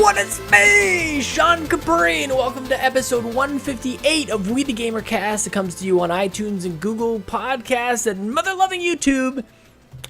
everyone, it's me, Sean Capri, and welcome to episode 158 of We the GamerCast. It comes to you on iTunes and Google Podcasts and mother-loving YouTube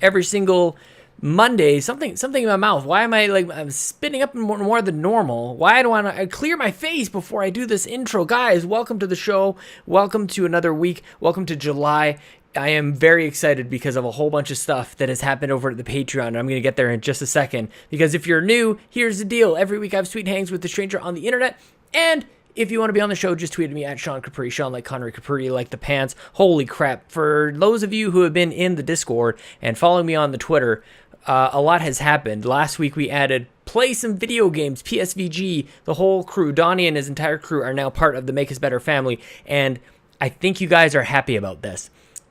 every single Monday. Something in my mouth. Why am I'm spitting up more than normal? Why do I clear my face before I do this intro? Guys, welcome to the show. Welcome to another week. Welcome to July. I am very excited because of a whole bunch of stuff that has happened over at the Patreon. I'm going to get there in just a second. Because if you're new, here's the deal. Every week I have sweet hangs with the stranger on the internet. And if you want to be on the show, just tweet at me at Sean Capri. Sean like Connery, Capri like the pants. Holy crap. For those of you who have been in the Discord and following me on the Twitter, a lot has happened. Last week we added play some video games, PSVG, the whole crew. Donnie and his entire crew are now part of the Make Us Better family. And I think you guys are happy about this.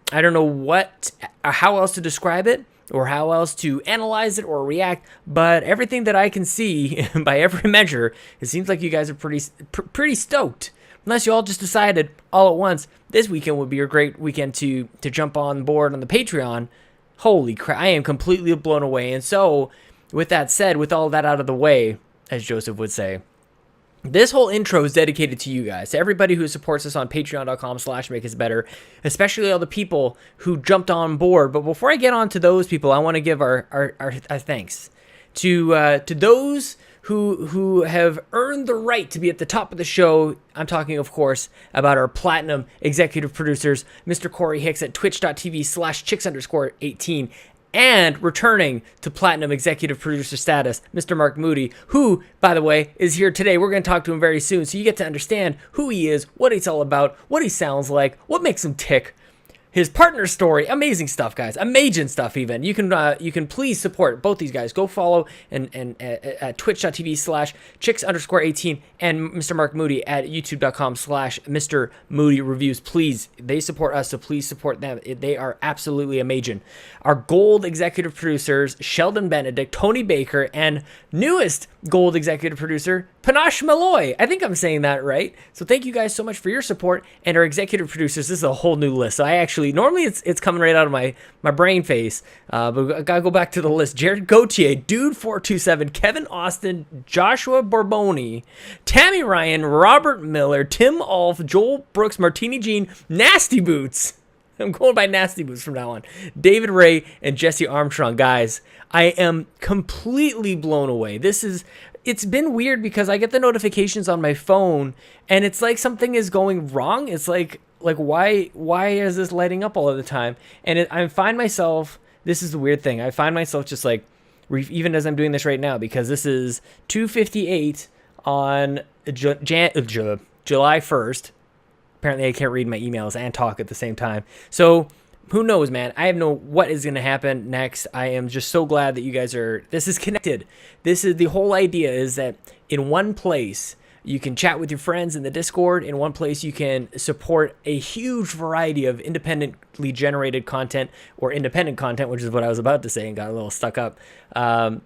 I don't know how else to describe it or how else to analyze it or react, but everything that I can see by every measure, it seems like you guys are pretty stoked. Unless you all just decided all at once, this weekend would be a great weekend to jump on board on the Patreon. Holy crap, I am completely blown away. And so, with that said, with all that out of the way, as Jozef would say, this whole intro is dedicated to you guys, to everybody who supports us on patreon.com/makeusbetter, especially all the people who jumped on board. But before I get on to those people, I want to give our thanks to those who have earned the right to be at the top of the show. I'm talking, of course, about our platinum executive producers, Mr. Corey Hicks at twitch.tv/chicks_18. And returning to platinum executive producer status, Mr. Mark Moody, who, by the way, is here today. We're going to talk to him very soon, so you get to understand who he is, what he's all about, what he sounds like, what makes him tick, his partner story. Amazing stuff, guys. Amazing stuff, even. You can please support both these guys. Go follow and at twitch.tv/chicks_18 and Mr. Mark Moody at youtube.com/Mr. Moody Reviews. Please, they support us, so please support them. They are absolutely amazing. Our gold executive producers, Sheldon, Benedict, Tony Baker, and newest gold executive producer, Panache Malloy. I think I'm saying that right. So thank you guys so much for your support. And our executive producers, this is a whole new list. So normally it's coming right out of my brain face, but I gotta go back to the list. Jared Gauthier, Dude427, Kevin Austin, Joshua Borbone, Tammi Ryan, Robert Miller, Tim Aulph, Joel Brooks, Martini Jean, NastyBoots. I'm going by NastyBoots from now on. David Ray and Jesse Armstrong. Guys, I am completely blown away. It's been weird because I get the notifications on my phone and it's like something is going wrong. It's like why is this lighting up all of the time? And I find myself, this is the weird thing, I find myself just like, even as I'm doing this right now, because this is 2:58 on July 1st. Apparently I can't read my emails and talk at the same time. So who knows, man? I have no what is going to happen next. I am just so glad that you guys this is connected. This is the whole idea, is that in one place you can chat with your friends in the Discord. In one place you can support a huge variety of independently generated content, or independent content, which is what I was about to say and got a little stuck up. I'm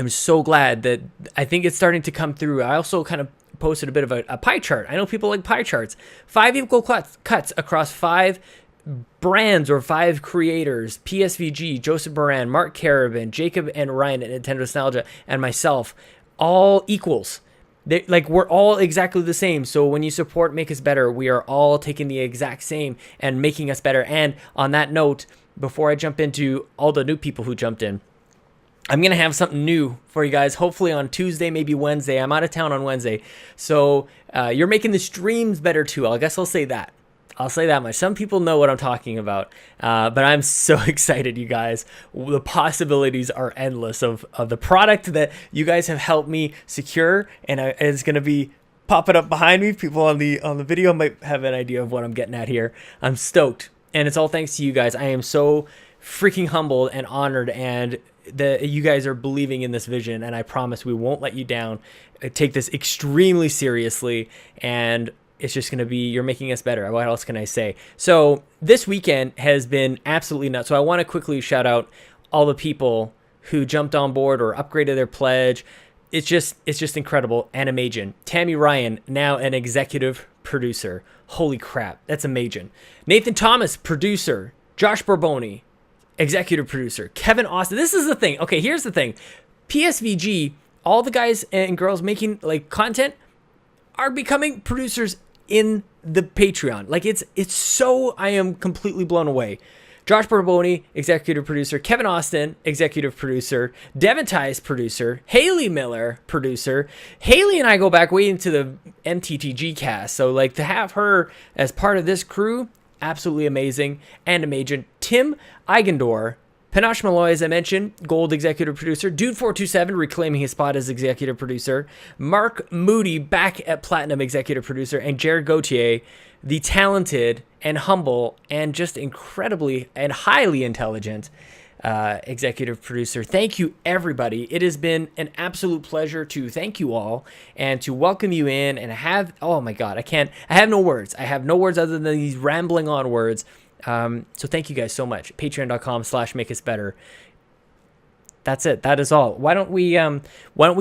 so glad that I think it's starting to come through. I also kind of posted a bit of a pie chart. I know people like pie charts. 5 equal cuts across 5 brands or 5 creators: PSVG, Joseph Moran, Mark Carabin, Jacob and Ryan at Nintendo Nostalgia, and myself, all equals. We're all exactly the same. So when you support Make Us Better, we are all taking the exact same and making us better. And on that note, before I jump into all the new people who jumped in, I'm going to have something new for you guys, hopefully on Tuesday, maybe Wednesday. I'm out of town on Wednesday. So you're making the streams better too. I guess I'll say that. I'll say that much. Some people know what I'm talking about, but I'm so excited, you guys. The possibilities are endless of the product that you guys have helped me secure, and it's going to be popping up behind me. People on the video might have an idea of what I'm getting at here. I'm stoked, and it's all thanks to you guys. I am so freaking humbled and honored, and you guys are believing in this vision, and I promise we won't let you down. I take this extremely seriously, and it's just going to be, you're making us better. What else can I say? So this weekend has been absolutely nuts. So I want to quickly shout out all the people who jumped on board or upgraded their pledge. It's just incredible and amazing. Tammi Ryan, now an executive producer. Holy crap, that's amazing. Nathan Thomas, producer. Josh Borbone, executive producer. Kevin Austin. This is the thing. Okay, here's the thing. PSVG all the guys and girls making like content are becoming producers in the Patreon. Like it's so, I am completely blown away. Josh Borbone, executive producer. Kevin Austin, executive producer. Devin Tyus, producer. Hayley Miller, producer. Hayley and I go back way into the MTTG cast. So like to have her as part of this crew, absolutely amazing and amazing. Tim Eigendorf, Panache Malloy, as I mentioned, gold executive producer. Dude427 reclaiming his spot as executive producer. Mark Moody back at platinum executive producer. And Jared Gauthier, the talented and humble and just incredibly and highly intelligent executive producer. Thank you, everybody. It has been an absolute pleasure to thank you all and to welcome you in and have, oh my God, I have no words. I have no words other than these rambling on words. So thank you guys so much. Patreon.com/makeusbetter. That's it. That is all. Why don't we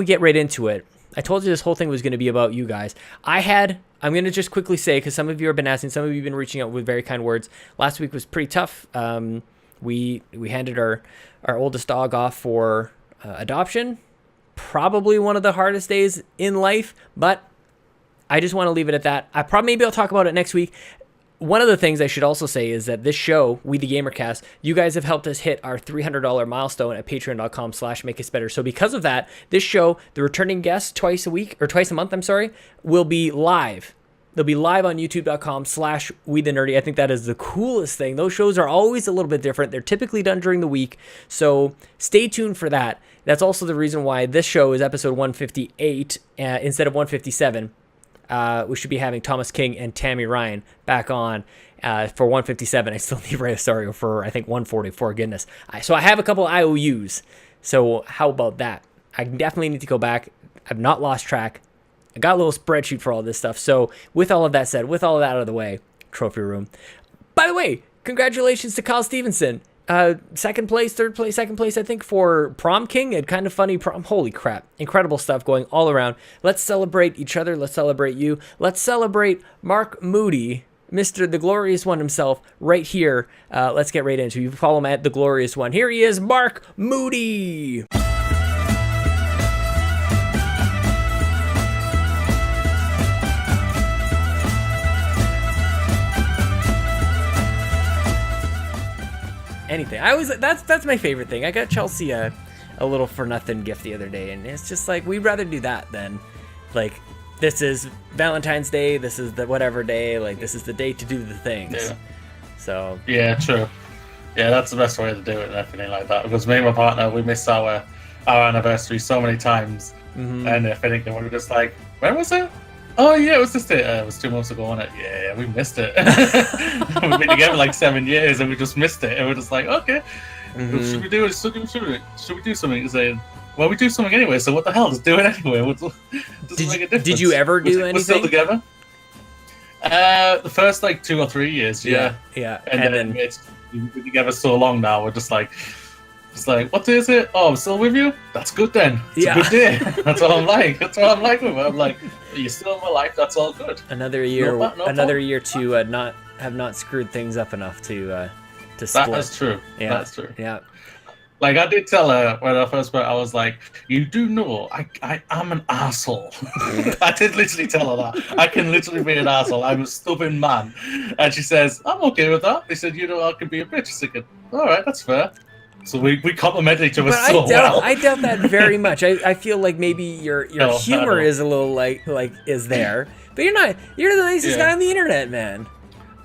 get right into it? I told you this whole thing was going to be about you guys. I'm going to just quickly say, because some of you have been asking, some of you have been reaching out with very kind words. Last week was pretty tough. We handed our oldest dog off for adoption. Probably one of the hardest days in life, but I just want to leave it at that. Maybe I'll talk about it next week. One of the things I should also say is that this show, We the Gamercast, you guys have helped us hit our $300 milestone at patreon.com/makeusbetter. So because of that, this show, the returning guests twice a month, will be live. They'll be live on youtube.com/WeTheNerdy. I think that is the coolest thing. Those shows are always a little bit different. They're typically done during the week. So stay tuned for that. That's also the reason why this show is episode 158 instead of 157. We should be having Thomas King and Tammi Ryan back on for 157. I still need Ray Osario for, I think, 144. Goodness. So I have a couple IOUs. So how about that? I definitely need to go back. I've not lost track. I got a little spreadsheet for all this stuff. So with all of that said, with all of that out of the way, trophy room. By the way, congratulations to Kyle Stevenson. Second place, third place, second place, I think, for Prom King. And kind of funny prom. Holy crap. Incredible stuff going all around. Let's celebrate each other. Let's celebrate you. Let's celebrate Mark Moody, Mr. The Glorious One himself, right here. Let's get right into it. You follow him at The Glorious One. Here he is, Mark Moody. Anything. That's my favorite thing. I got Chelsea a little for nothing gift the other day, and it's just like, we'd rather do that than like, this is Valentine's Day, this is the whatever day, like this is the day to do the things. Yeah. So yeah, true. Yeah, that's the best way to do it and everything like that. Because me and my partner, we missed our anniversary so many times, and if anything, we were just like, when was it? Oh yeah, it was just it was 2 months ago, wasn't it? Yeah, we missed it. We've been together like 7 years, and we just missed it. And we're just like, okay, should we do something? He's saying, well, we do something anyway. So what the hell? Just do it anyway. Doesn't make a difference. Did you ever do anything? We're still together. The first like 2 or 3 years, yeah. And then we've been together so long now. We're just like, what day is it? Oh, I'm still with you? That's good then. It's a good day. That's what I'm like. That's what I'm like with her. I'm like, you're still in my life. That's all good. Another year to not have screwed things up enough to split. That's true. Yeah. That's true. Yeah. Like I did tell her when I first met, I was like, you do know I am an asshole. I did literally tell her that. I can literally be an asshole. I'm a stubborn man. And she says, I'm okay with that. They said, I can be a bitch. I said, all right, that's fair. So we complimented each other well. I doubt that very much. I feel like maybe your humor is a little like is there, but you're not. You're the nicest guy on the internet, man.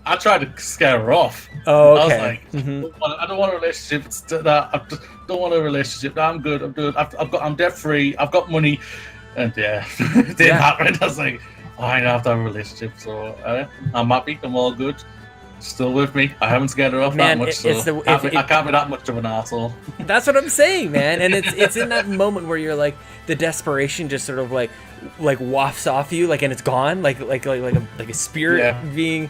I tried to scare her off. Oh, okay. I was like, I don't want a relationship. I just don't want a relationship. No, I'm good. I'm debt free. I've got money, and it didn't happen. I was like, I don't have to have a relationship. So I'm happy. I'm all good. Still with me. I haven't scared her off that much, I can't be that much of an asshole. That's what I'm saying, man. And it's in that moment where you're like, the desperation just sort of like wafts off you, like, and it's gone, like a spirit being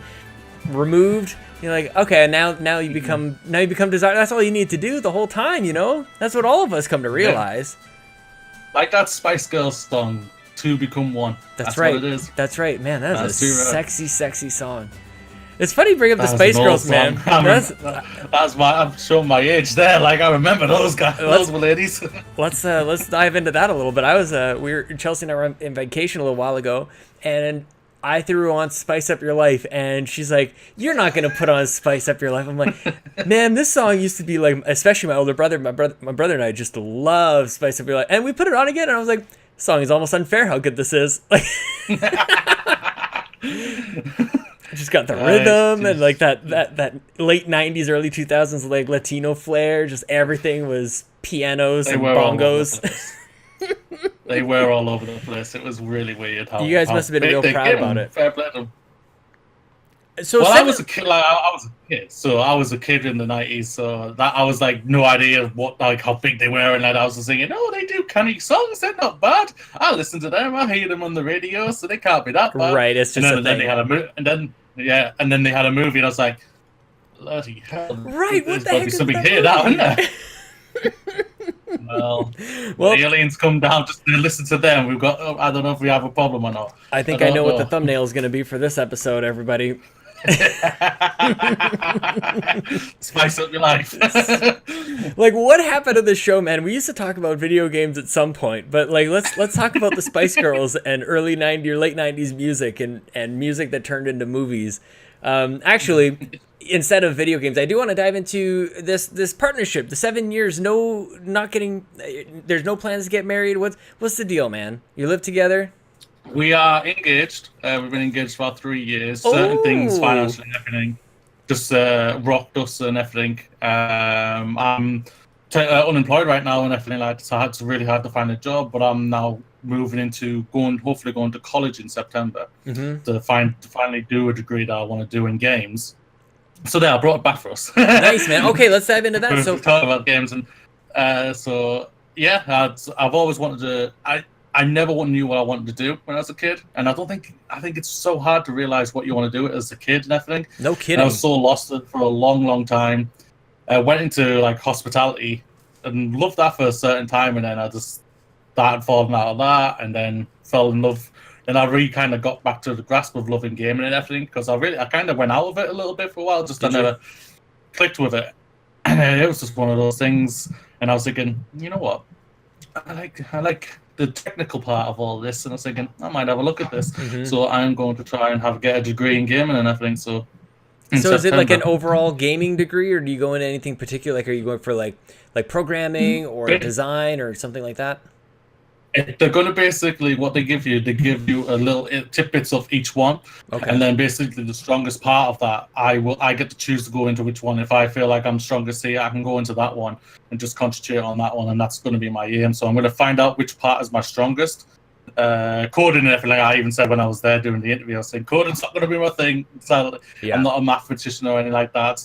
removed. You're like, okay, now you become desire. That's all you need to do the whole time, That's what all of us come to realize. Yeah. Like that Spice Girls song, "Two Become One." That's right. What it is. That's right, man. That's a sexy, sexy song. It's funny you bring up the Spice Girls, man. I'm showing my age there. Like I remember those guys, those ladies. Let's dive into that a little bit. Chelsea and I were in vacation a little while ago, and I threw on Spice Up Your Life, and she's like, "You're not gonna put on Spice Up Your Life." I'm like, "Man, this song used to be like," especially my older brother, my brother and I just love Spice Up Your Life, and we put it on again, and I was like, "This song is almost unfair how good this is." Like, just got the rhythm and like that late '90s, early 2000s like Latino flair. Just everything was pianos and bongos. They were all over the place. It was really weird. You guys must have been real proud about it. Fair play to them. So I was a kid. Like, I was a kid, so I was a kid in the '90s. So that I was like no idea of what like how big they were, and like, I was just thinking, oh, they do canny songs. They're not bad. I listen to them. I hear them on the radio, so they can't be that bad. Right. It's just and then they had and then they had a movie, and I was like, bloody hell! Right. What the heck is something that here now, isn't there? Well, the aliens come down just to listen to them. We've got. I don't know if we have a problem or not. I think I know what the thumbnail is going to be for this episode, everybody. Spice up your life. Like, what happened to the show, man? We used to talk about video games at some point, but like, let's talk about the Spice Girls and early '90s or late '90s music and music that turned into movies. Actually, instead of video games, I do want to dive into this partnership. The 7 years, there's no plans to get married. What's the deal, man? You live together? We are engaged. We've been engaged for about 3 years. Certain things, financially and everything, just rocked us and everything. I'm unemployed right now and everything like that, so it's really hard to find a job, but I'm now moving into hopefully going to college in September to finally do a degree that I want to do in games. So there, I brought it back for us. Nice, man. Okay, let's dive into that. So talk about games and I've always wanted to. I never knew what I wanted to do when I was a kid, and I think it's so hard to realize what you want to do as a kid and everything. No kidding. And I was so lost for a long, long time. I went into like hospitality and loved that for a certain time, and then I just started falling out of that, and then fell in love. And I really kind of got back to the grasp of loving gaming and everything, because I kind of went out of it a little bit for a while. I never clicked with it. And it was just one of those things. And I was thinking, you know what? I like the technical part of all this, and I was thinking I might have a look at this. So I'm going to try and get a degree in gaming and everything. So is it like an overall gaming degree, or do you go into anything particular? Like, are you going for like programming or design or something like that? They're going to basically what they give you a little tidbits of each one, and then basically the strongest part of that I get to choose to go into which one. If I feel like I'm strongest here, I can go into that one and just concentrate on that one, and that's going to be my aim. So I'm going to find out which part is my strongest. Coding and everything, I even said when I was there doing the interview, I was saying coding's not going to be my thing. So I'm not a mathematician or anything like that.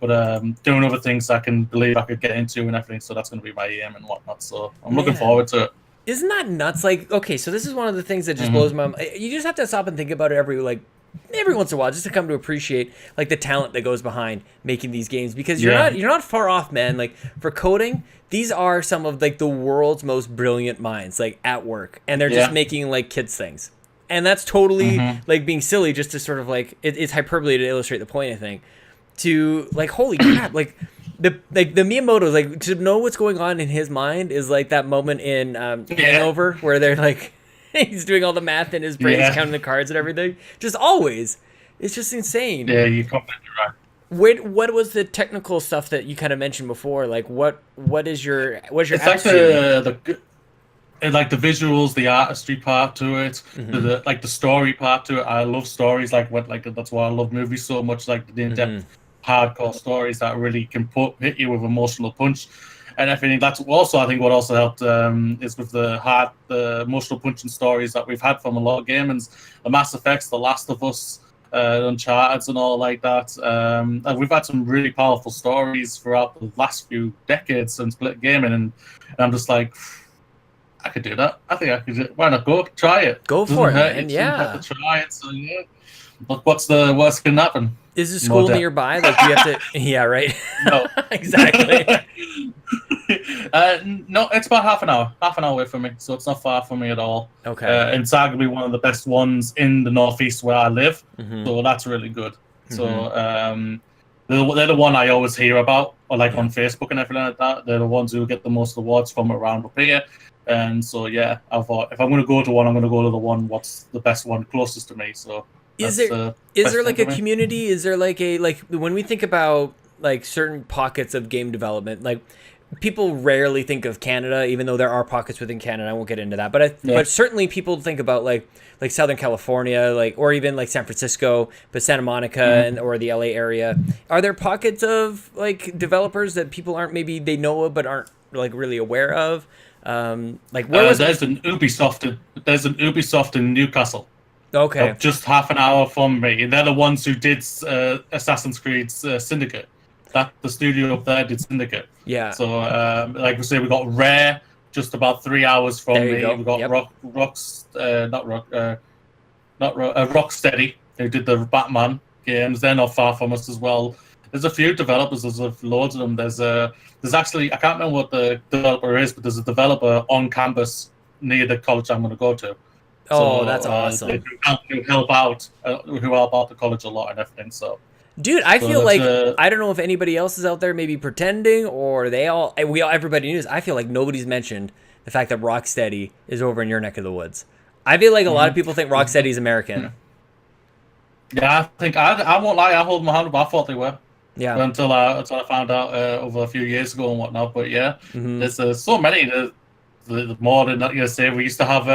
But doing other things I can believe I could get into and everything, so that's going to be my aim and whatnot. So I'm looking forward to it. Isn't that nuts? Like, okay, so this is one of the things that just blows my mind. You just have to stop and think about it every once in a while, just to come to appreciate like the talent that goes behind making these games, because you're not far off, man. Like, for coding, these are some of like the world's most brilliant minds, like at work, and they're just making like kids things, and that's totally like being silly, just to sort of like it's hyperbole to illustrate the point, I think. To like, holy crap, like the Miyamoto's, like, to know what's going on in his mind is like that moment in Hangover where they're like he's doing all the math in his brain, he's counting the cards and everything. Just always, it's just insane. Yeah, you're completely right. What was the technical stuff that you kind of mentioned before? Like, what is your it's like the the visuals, the artistry part to it, the story part to it. I love stories, that's why I love movies so much, like the in-depth hardcore stories that really can hit you with emotional punch and everything. That's also, I think, what also helped is with the emotional punching stories that we've had from a lot of gamers, the Mass Effects, The Last of Us, Uncharted and all like that. And we've had some really powerful stories throughout the last few decades since gaming, and I'm just like, I could do that. I think I could. Why not go try it? Go for it, man. Have to try it. So yeah. Look, what's the worst can happen? Is the school nearby? Like, do you have to? Yeah, right. No, exactly. No, it's about half an hour away from me, so it's not far from me at all. Okay. And it's arguably one of the best ones in the northeast where I live, so that's really good. So they're the one I always hear about, or like on Facebook and everything like that. They're the ones who get the most awards from around up here. And so yeah, I thought if I'm going to go to one, I'm going to go to the one what's the best one closest to me. So is there like a community? Is there like when we think about like certain pockets of game development, like people rarely think of Canada, even though there are pockets within Canada. I won't get into that, but certainly people think about like Southern California, like, or even like San Francisco, but Santa Monica and or the LA area. Are there pockets of like developers that people aren't, maybe they know of but aren't like really aware of? Like where was there's an Ubisoft in Newcastle. Okay, just half an hour from me. They're the ones who did Assassin's Creed Syndicate. That the studio up there did Syndicate. Yeah. So like we say, we got Rare just about 3 hours from me. We got Rocksteady, who did the Batman games. They're not far from us as well. There's a few developers. There's loads of them. There's actually, I can't remember what the developer is, but there's a developer on campus near the college I'm going to go to. Oh, so, that's awesome. Who help out the college a lot and everything. So. Dude, I feel like I don't know if anybody else is out there maybe pretending, or everybody knows. I feel like nobody's mentioned the fact that Rocksteady is over in your neck of the woods. I feel like a lot of people think Rocksteady is American. Yeah, I think I won't lie. I hold my hand up. I thought they were. Yeah. Until I found out over a few years ago and whatnot. But yeah, there's so many. The more than you say, we used to have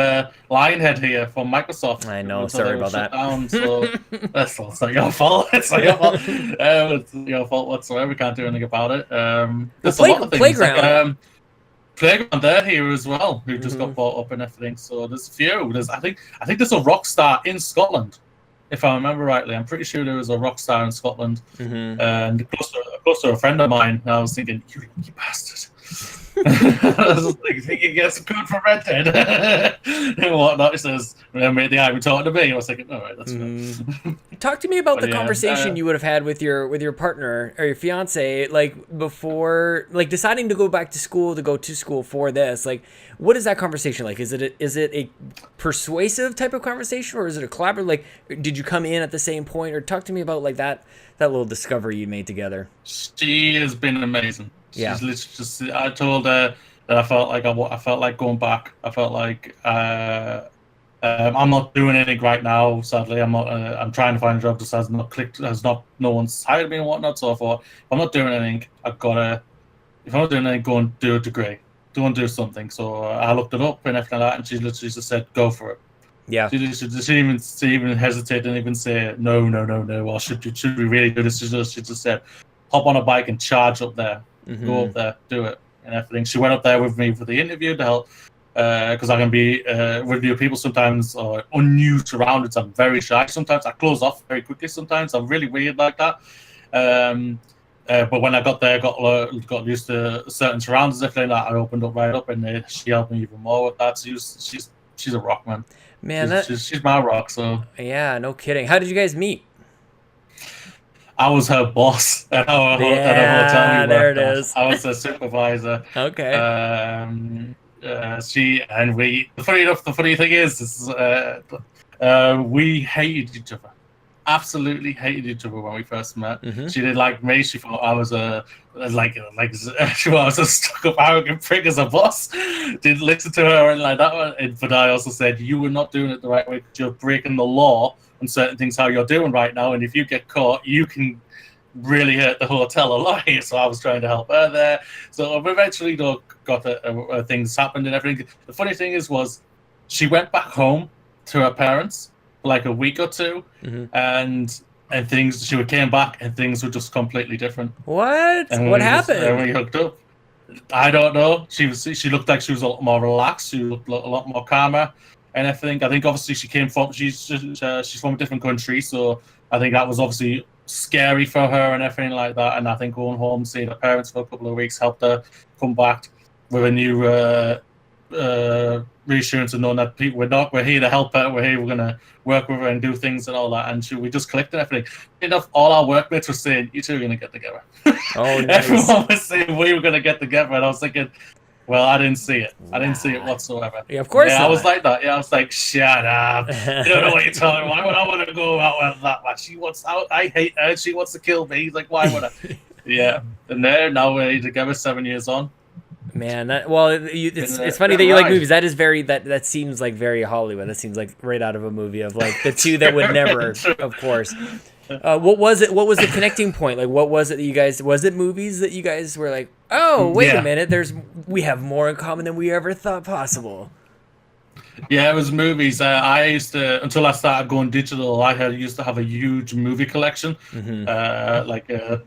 Lionhead here from Microsoft. I know. Sorry about that. Down, so that's not your fault. It's not your fault. It's your fault whatsoever. We can't do anything about it. There's a lot of things. Playground. Playground there here as well, who just got bought up and everything. So there's a few. I think there's a Rockstar in Scotland, if I remember rightly. I'm pretty sure there was a Rockstar in Scotland, and close to a friend of mine. And I was thinking, you bastard. I was thinking, get some code for Red Dead and whatnot. It says, the guy were talking to me. I was thinking, all right, that's good. Talk to me about the conversation you would have had with your partner or your fiance, like before, like deciding to go back to school for this. Like, what is that conversation like? Is it a persuasive type of conversation, or is it a collaborative? Like, did you come in at the same point, or talk to me about like that little discovery you made together? She has been amazing. Yeah. She's literally just. I told her that I felt like going back. I felt like I'm not doing anything right now. Sadly, I'm not. I'm trying to find a job. Just has not clicked. No one's hired me and whatnot. So I thought, if I'm not doing anything, I've got to. If I'm not doing anything, go and do a degree. Go and do something. So I looked it up and everything like that, and she literally just said, "Go for it." Yeah. She didn't even hesitate, didn't even say no. Or should we really do this? She just said, "Hop on a bike and charge up there." Go up there, do it, and everything. She went up there with me for the interview to help, because I can be with new people sometimes, or unnew surroundings. I'm very shy sometimes. I close off very quickly sometimes. I'm really weird like that. But when I got there, got used to certain surroundings, everything, I opened up right up, and she helped me even more with that. So she's a rock, man. She's my rock. So yeah, no kidding. How did you guys meet? I was her boss at our hotel. There it is. I was her supervisor. Okay. The funny thing is we hated each other. Absolutely hated each other when we first met. She didn't like me. She thought I was a stuck-up, arrogant prick as a boss. Didn't listen to her and like that one. But I also said, you were not doing it the right way because you're breaking the law on certain things how you're doing right now, and if you get caught, you can really hurt the hotel a lot here. So I was trying to help her there. So eventually, got things happened and everything. The funny thing was she went back home to her parents for like a week or two, and things. She came back and things were just completely different. What? What happened? And we hooked up. I don't know. She looked like she was a lot more relaxed. She looked a lot more calmer. And everything. I think obviously she's from a different country, so I think that was obviously scary for her and everything like that. And I think going home, seeing her parents for a couple of weeks helped her come back with a new reassurance and knowing that we're here to help her. We're here. We're gonna work with her and do things and all that. And we just clicked and everything. Enough. All our workmates were saying, "You two are gonna get together." Oh, nice. Everyone was saying we were gonna get together, and I was thinking, Well, I didn't see it. I didn't see it whatsoever. Yeah, of course Yeah, not. I was like that. Yeah, I was like, shut up. You don't know what you're talking about. Why would I want to go out with that much? She wants out. I hate her. She wants to kill me. He's like, why would I? Yeah. And now we're together 7 years on. Man, it's funny that you like movies. That is that seems like very Hollywood. That seems like right out of a movie of like the two that would never, of course. What was it? What was the connecting point? Like, what was it that you guys? Was it movies that you guys were like, oh, wait a minute, we have more in common than we ever thought possible. Yeah, it was movies. I used to, until I started going digital, I used to have a huge movie collection, like a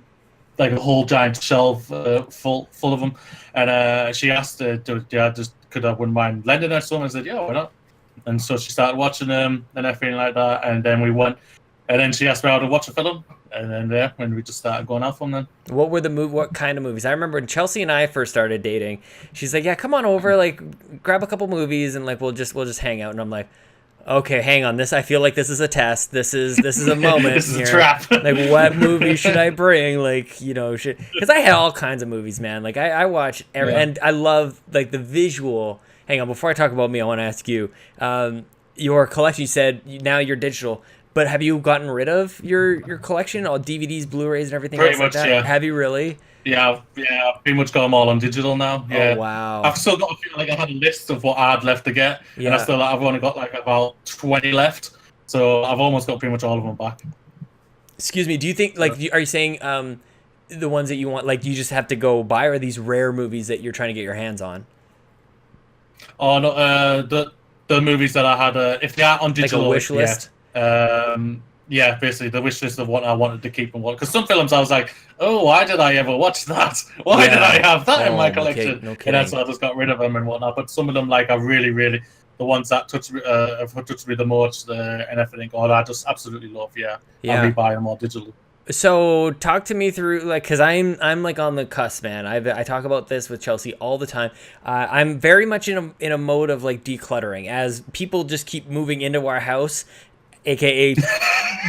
whole giant shelf full of them. And she asked, could I wouldn't mind lending her some? I said, yeah, why not? And so she started watching them and everything like that. And then we went, and then she asked me how to watch a film. And then when we just started going out from then. What kind of movies? I remember when Chelsea and I first started dating, she's like, yeah, come on over, like grab a couple movies and like we'll just hang out. And I'm like, okay, hang on. I feel like this is a test. This is a moment. This is here. a trap. Like, what movie should I bring? Like, because I had all kinds of movies, man. Like, I watch and I love like the visual. Hang on, before I talk about me, I want to ask you, your collection. You said now you're digital, but have you gotten rid of your collection, all DVDs, Blu-rays, and everything Pretty else much, like that? yeah. Have you really? Yeah, I've pretty much got them all on digital now. Yeah. Oh, wow. I've still got, I had a list of what I'd left to get, and I've only got like about 20 left, so I've almost got pretty much all of them back. Excuse me, do you think, like, are you saying the ones that you want, like, you just have to go buy, or are these rare movies that you're trying to get your hands on? Oh, no, the movies that I had, if they are on digital, like a wish list? Yeah, basically the wish list of what I wanted to keep and what. Because some films I was like, oh, why did I ever watch that? Why did I have that in my collection? No kidding. And so I just got rid of them and whatnot. But some of them, like, I really, the ones that have touched me the most and everything, I just absolutely love. Yeah. I'll rebuy them all digitally. So talk to me through, like, because I'm like on the cusp, man. I talk about this with Chelsea all the time. I'm very much in a mode of like decluttering as people just keep moving into our house, aka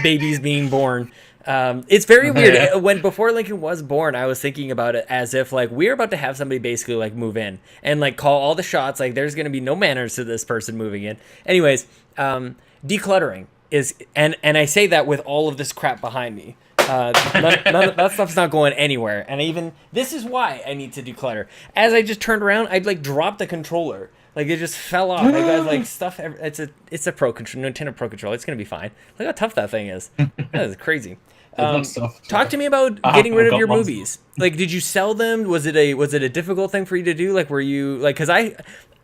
babies being born. It's very weird. When before Lincoln was born, I was thinking about it as if like we're about to have somebody basically like move in and like call all the shots. Like there's gonna be no manners to this person moving in. Anyways, decluttering is, and I say that with all of this crap behind me. None of that stuff's not going anywhere, and this is why I need to declutter. As I just turned around, I'd like drop the controller, like it just fell off. I got like stuff. It's a Pro control, Nintendo Pro controller. It's gonna be fine. Look how tough that thing is. That is crazy. Talk to me about getting rid of your movies. Like, did you sell them? Was it a difficult thing for you to do? Like, were you like? Because I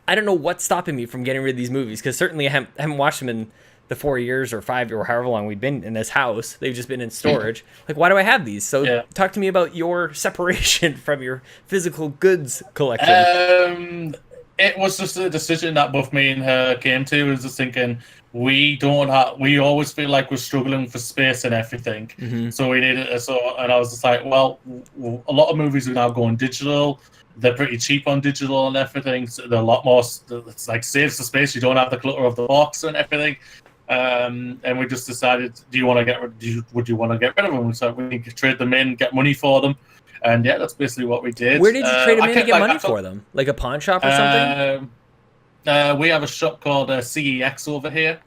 don't know what's stopping me from getting rid of these movies. Because certainly I haven't watched them in the 4 years or 5 or however long we've been in this house. They've just been in storage. Like, why do I have these? So talk to me about your separation from your physical goods collection. It was just a decision that both me and her came to. It was just thinking we always feel like we're struggling for space and everything. Mm-hmm. So we needed and I was just like, well, a lot of movies are now going digital. They're pretty cheap on digital and everything. So they're a lot more. It's like saves the space. You don't have the clutter of the box and everything. And we just decided, would you want to get rid of them? So we could trade them in, get money for them, and that's basically what we did. Where did you trade them in to get money for them? Like a pawn shop or something? We have a shop called CEX over here,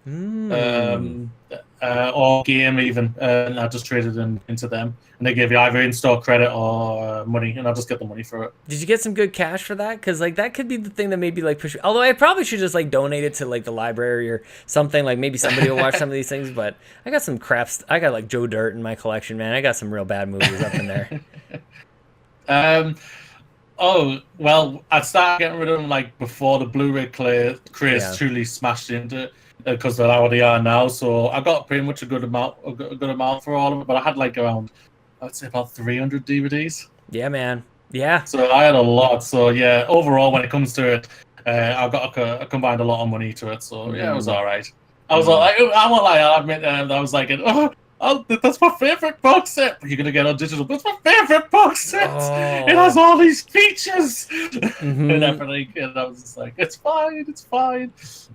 or Game even, and I just traded them into them, and they give you either in-store credit or money, and I'll just get the money for it. Did you get some good cash for that? Because like that could be the thing that maybe like push. Although I probably should just like donate it to like the library or something. Like maybe somebody will watch some of these things. But I got some craps. I got like Joe Dirt in my collection, man. I got some real bad movies up in there. Oh, well, I started getting rid of them like before the Blu-ray craze truly smashed into it, because they're how they are now. So I got pretty much a good amount for all of it. But I had like around, I'd say about 300 DVDs. Yeah, man. Yeah. So I had a lot. So yeah, overall, when it comes to it, I combined a lot of money to it. So yeah, it was all right. I was like, I won't lie, I'll admit, I was like, that's my favorite box set. You're gonna get on digital. That's my favorite box set. Oh. It has all these features and everything. And I was just like, it's fine.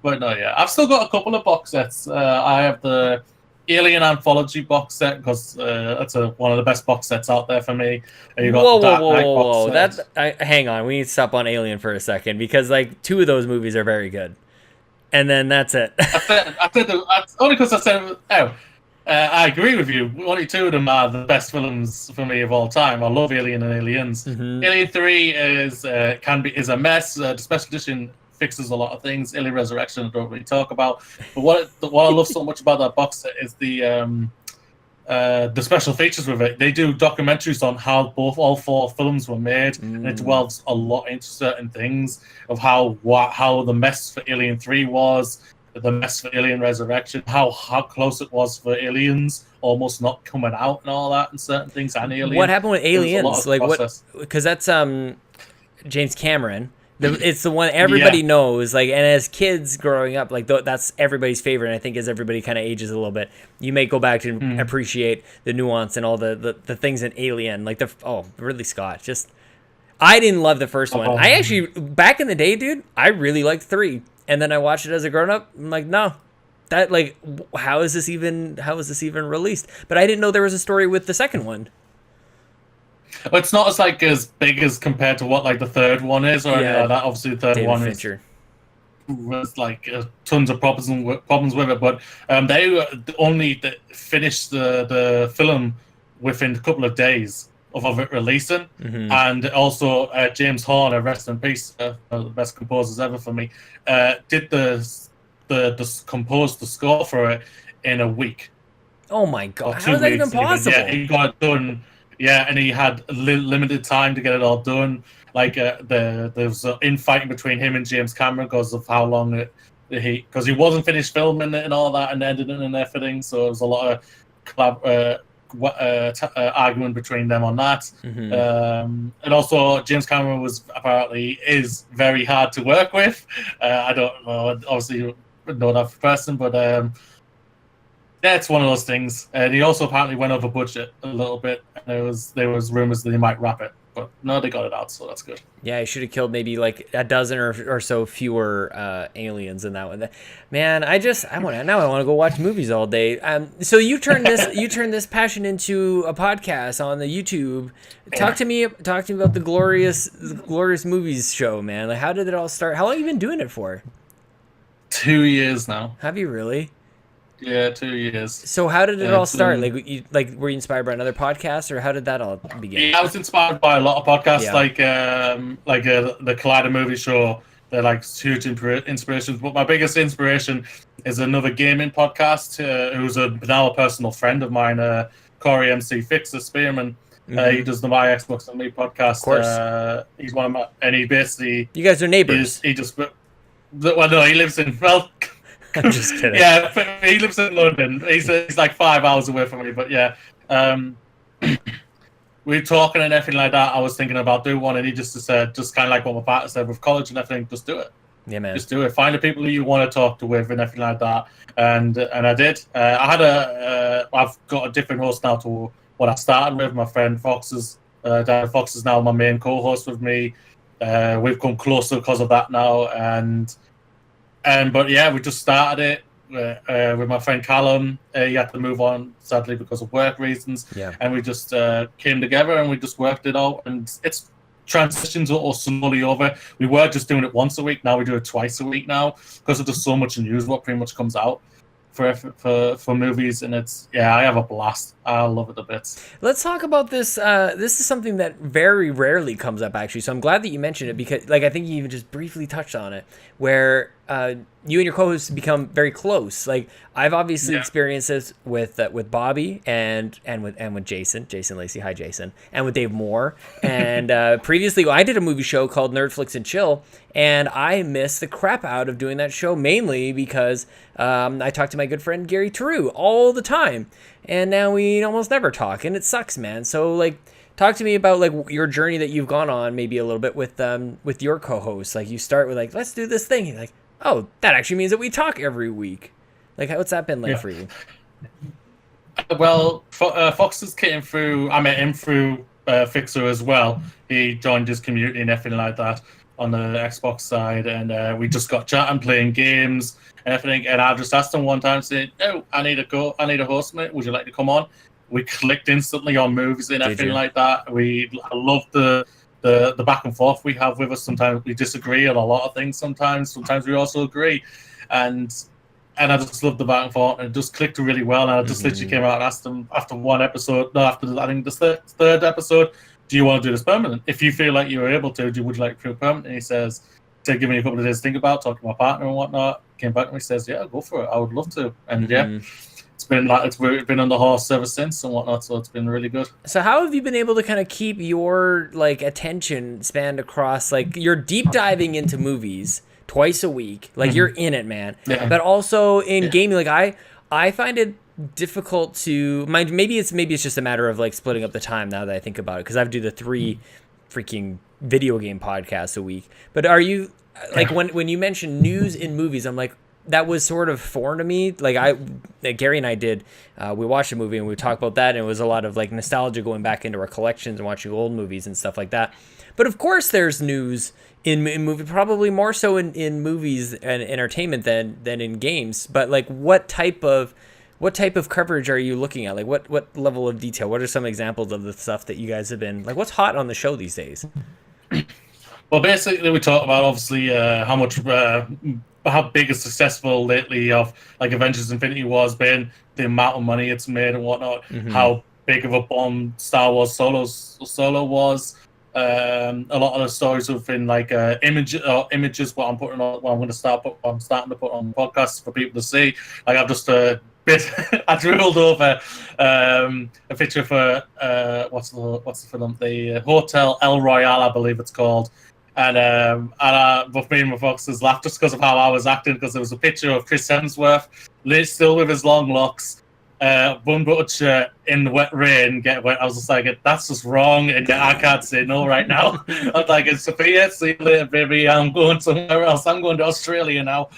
But no, yeah, I've still got a couple of box sets. I have the Alien Anthology box set because that's one of the best box sets out there for me. And you got Whoa, Dark whoa, Knight whoa, box whoa! set. Hang on. We need to stop on Alien for a second because like 2 of those movies are very good, and then that's it. Only because I said, I agree with you. Only 2 of them are the best films for me of all time. I love Alien and Aliens. Alien 3 is a mess. The special edition fixes a lot of things. Alien Resurrection I don't really talk about. But what I love so much about that box set is the special features with it. They do documentaries on how all 4 films were made, and it delves a lot into certain things of how the mess for Alien 3 was, the mess for Alien Resurrection, how close it was for Aliens almost not coming out and all that, and certain things. And Alien. What happened with Aliens? Like process. what? Because that's James Cameron. It's the one everybody knows, like, and as kids growing up, like, that's everybody's favorite. And I think as everybody kind of ages a little bit, you may go back to appreciate the nuance and all the things in Alien, like Ridley Scott. I didn't love the first one. I actually, back in the day, dude, I really liked 3, and then I watched it as a grown up. I'm like, no, that like, how is this even released? But I didn't know there was a story with the second one. It's not as big as compared to what like the third one is or anything like that. Obviously, the third David one Fincher. was like tons of problems with it, but they only finished the film within a couple of days of it releasing, and also James Horner, rest in peace, one of the best composers ever for me, did composed the score for it in a week. Oh my god! How is that even possible? Yeah, he got it done. Yeah, and he had limited time to get it all done. Like there was an infighting between him and James Cameron because of how long because he wasn't finished filming it and all that and editing and everything. So there was a lot of argument between them on that. And also James Cameron is very hard to work with. I don't know, obviously you know that person, but. That's one of those things. And he also apparently went over budget a little bit. And there was rumors that he might wrap it. But no, they got it out, so that's good. Yeah, he should have killed maybe like a dozen or so fewer aliens in that one. Man, I want to go watch movies all day. So you turned this passion into a podcast on the YouTube. Talk to me about the glorious movies show, man. Like, how did it all start? How long have you been doing it for? 2 years now. Have you really? Yeah, 2 years. So how did it all start? Were you inspired by another podcast, or how did that all begin? Yeah, I was inspired by a lot of podcasts, like the Collider Movie Show. They're like huge inspirations. But my biggest inspiration is another gaming podcast. Who's now a personal friend of mine, Corey MC Fixer Spearman. He does the My Xbox and Me podcast. Of course. He's one of my, and he basically. You guys are neighbors. He lives in I'm just kidding. Yeah, he lives in London. He's like 5 hours away from me, but yeah. We were talking and everything like that. I was thinking about doing one, and he just said, just kind of like what my partner said with college and everything, just do it. Yeah, man. Just do it. Find the people who you want to talk to with and everything like that. And I did. I've got a different host now to what I started with. My friend Fox's. Dan Fox is now my main co-host with me. We've come closer because of that now, but yeah, we just started it with my friend Callum. He had to move on, sadly, because of work reasons. Yeah. And we just came together and we just worked it out. And it's transitions all slowly over. We were just doing it once a week. Now we do it twice a week now because there's so much news what pretty much comes out for movies, and I have a blast. I love it a bit. Let's talk about this. This is something that very rarely comes up, actually. So I'm glad that you mentioned it because, like, I think you even just briefly touched on it, where you and your co-hosts become very close. Like, I've obviously experienced this with Bobby and with Jason Lacey. Hi, Jason. And with Dave Moore. And previously, I did a movie show called Nerdflix and Chill, and I missed the crap out of doing that show mainly because I talked to my good friend Gary Theroux all the time, and now we almost never talk, and it sucks, man. So, like, talk to me about like your journey that you've gone on, maybe a little bit with your co-host. Like, you start with like, let's do this thing. You're like, oh, that actually means that we talk every week. Like, what's that been like for you? Well, Fox came through. I met him through Fixer as well. He joined his community and everything like that. on the Xbox side, and we just got chatting, playing games and everything. And I just asked him one time, saying, "Oh, I need a host, mate. Would you like to come on?" We clicked instantly on movies and everything like that. I love the back and forth we have with us. Sometimes we disagree on a lot of things. Sometimes we also agree, and I just love the back and forth, and it just clicked really well. And I just literally came out and asked him after one episode, no, after I think the third episode, do you want to do this permanent? If you feel like you were able to, would you like to do it permanent? And he said, give me a couple of days to think about, talk to my partner and whatnot. Came back and he says, yeah, go for it. I would love to. And it's been on the horse ever since and whatnot, so it's been really good. So how have you been able to kind of keep your like attention spanned across, like you're deep diving into movies twice a week, like you're in it, man. Yeah. But also in gaming, like I find it difficult to mind. Maybe it's just a matter of like splitting up the time now that I think about it, because I do the 3 freaking video game podcasts a week. But are you like when you mention news in movies, I'm like, that was sort of foreign to me. Like Gary and I did, we watched a movie and we talked about that, and it was a lot of like nostalgia going back into our collections and watching old movies and stuff like that. But of course there's news in movie, probably more so in movies and entertainment than in games. But like what type of coverage are you looking at? Like what level of detail? What are some examples of the stuff that you guys have been like, what's hot on the show these days? Well, basically we talk about obviously how big and successful lately of like Avengers Infinity War's been, the amount of money it's made and whatnot, how big of a bomb Star Wars Solo was. A lot of the stories have been like images what I'm starting to put on podcasts for people to see. Like I've just I dribbled over a picture for what's the film, the Hotel El Royale, I believe it's called. And both me and my foxes laughed just because of how I was acting, because there was a picture of Chris Hemsworth still with his long locks, bun-buttered shirt in the wet rain, get wet. I was just like, that's just wrong, and I can't say no right now. I was like, it's Sophia, see you later, baby. I'm going somewhere else. I'm going to Australia now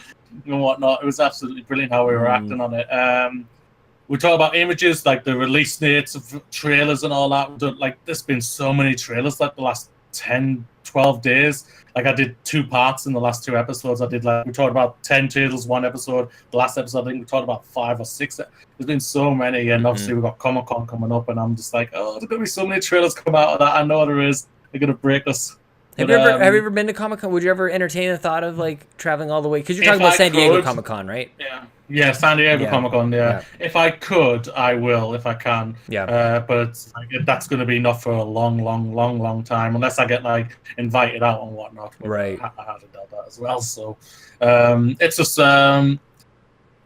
and whatnot. It was absolutely brilliant how we were acting on it. We talk about images, like the release dates of trailers and all that. Like, there's been so many trailers like the last 10, 12 days. Like I did 2 parts in the last 2 episodes. We talked about 10 trailers one episode. The last episode, I think we talked about 5 or 6. There's been so many, and obviously we've got Comic-Con coming up, and I'm just like, oh, there's gonna be so many trailers come out of that. I know there is. They're gonna break us. Have you ever been to Comic-Con? Would you ever entertain the thought of like traveling all the way? Because you're talking about San Diego Comic-Con, right? Yeah, San Diego Comic-Con. Yeah, if I could, I will. If I can. But that's going to be not for a long time, unless I get like invited out and whatnot. Right. I haven't done that as well. So it's just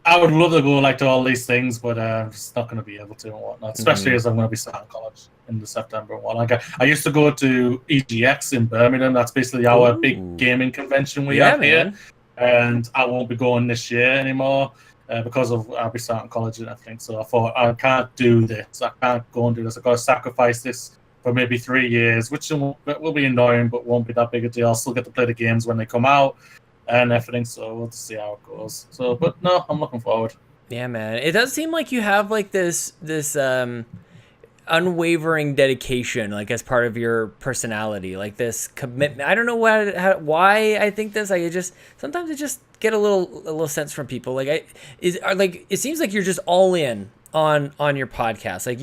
I would love to go like to all these things, but I'm just not going to be able to and whatnot. Especially as I'm going to be starting college in the September and whatnot. Like I used to go to EGX in Birmingham. That's basically our big gaming convention we have here. And I won't be going this year anymore because I'll be starting college and everything. So I thought, I can't do this. I can't go and do this. I've got to sacrifice this for maybe 3 years, which will be annoying, but won't be that big a deal. I'll still get to play the games when they come out and everything. So we'll just see how it goes. So, but no, I'm looking forward. Yeah, man. It does seem like you have like this unwavering dedication, like as part of your personality, like this commitment. I don't know why I think this. Sometimes I just get a little sense from people. Like it seems like you're just all in on your podcast. Like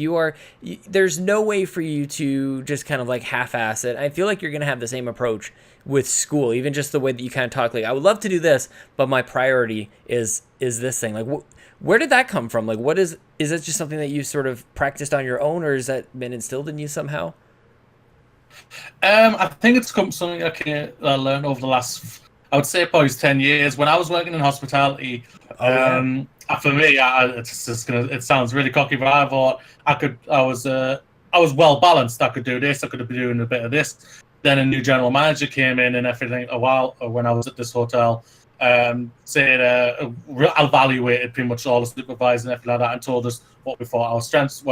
there's no way for you to just kind of like half-ass it. I feel like you're gonna have the same approach with school, even just the way that you kind of talk. Like I would love to do this, but my priority is this thing. Like where did that come from? Like, is it just something that you sort of practiced on your own, or has that been instilled in you somehow? I think it's something I learned over the last, I would say probably 10 years. When I was working in hospitality, for me, it sounds really cocky, but I thought I was well balanced. I could do this, I could be doing a bit of this. Then a new general manager came in and everything a while when I was at this hotel. Evaluated pretty much all the supervisors and everything like that, and told us what he thought our strengths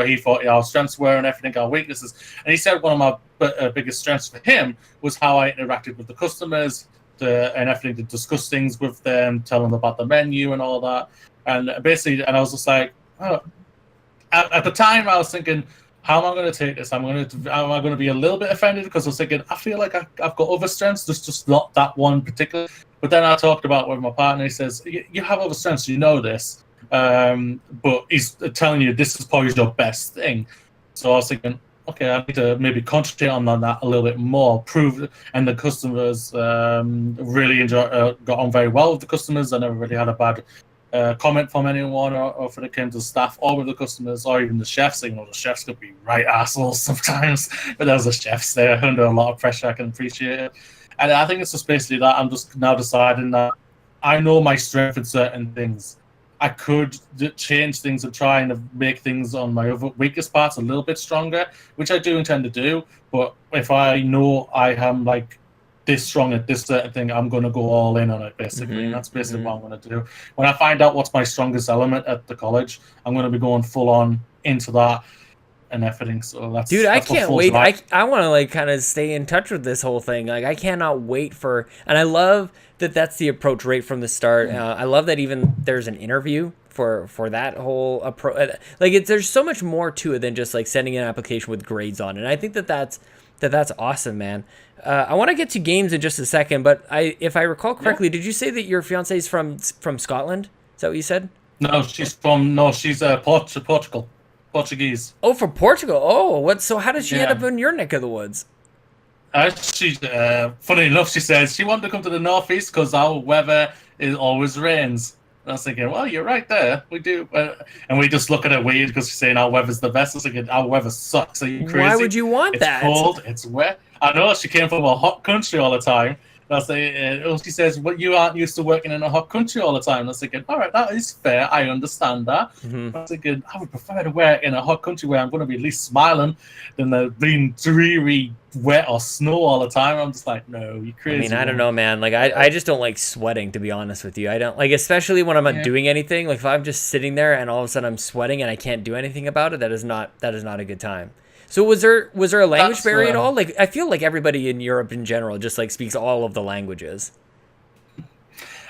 were and everything, our weaknesses. And he said one of my biggest strengths for him was how I interacted with the customers and everything, to discuss things with them, tell them about the menu and all that. And basically, I was just like, oh. At the time, I was thinking, how am I going to take this? Am I going to be a little bit offended because I was thinking, I feel like I've got other strengths, just not that one particular. But then I talked about with my partner. He says, you have other strengths, you know this. But he's telling you this is probably your best thing. So I was thinking, okay, I need to maybe concentrate on that a little bit more. And the customers really got on very well with the customers. I never really had a bad comment from anyone, or when it came to the staff, or with the customers, or even the chefs. The chefs could be right assholes sometimes, but there's the chefs there under a lot of pressure. I can appreciate it, and I think it's just basically that I'm just now deciding that I know my strength in certain things. I could change things and try and make things on my other weakest parts a little bit stronger, which I do intend to do. But if I know I am like this strong at this certain thing, I'm going to go all in on it, basically. And that's basically what I'm going to do. When I find out what's my strongest element at the college, I'm going to be going full on into that and everything. So that's, dude, that's I can't wait. I want to like kind of stay in touch with this whole thing. Like I cannot wait for, and I love that that's the approach right from the start. I love that even there's an interview for that whole approach. Like there's so much more to it than just like sending an application with grades on it. And I think that's awesome, man. I want to get to games in just a second, but if I recall correctly, did you say that your fiance is from Scotland? Is that what you said? No, she's Portugal. Portuguese. Oh, from Portugal. Oh, what? So how did she end up in your neck of the woods? Funny enough, she says she wanted to come to the northeast because our weather always rains. And I was thinking, well, you're right there. We do. And we just look at it weird because she's saying our weather's the best. I was thinking, our weather sucks. Are you crazy? Why would you want that? It's cold. It's wet. I know she came from a hot country all the time. And I was saying, she says, well, you aren't used to working in a hot country all the time. And I was thinking, all right, that is fair. I understand that. I was thinking, I would prefer to work in a hot country where I'm going to be at least smiling than being dreary, wet or snow all the time. I'm just like, no, you crazy. I mean, I don't know, man. Like, I just don't like sweating, to be honest with you. I don't like, especially when I'm not doing anything. Like, if I'm just sitting there and all of a sudden I'm sweating and I can't do anything about it, that is not a good time. So was there a language barrier at all? Like, I feel like everybody in Europe in general just like speaks all of the languages.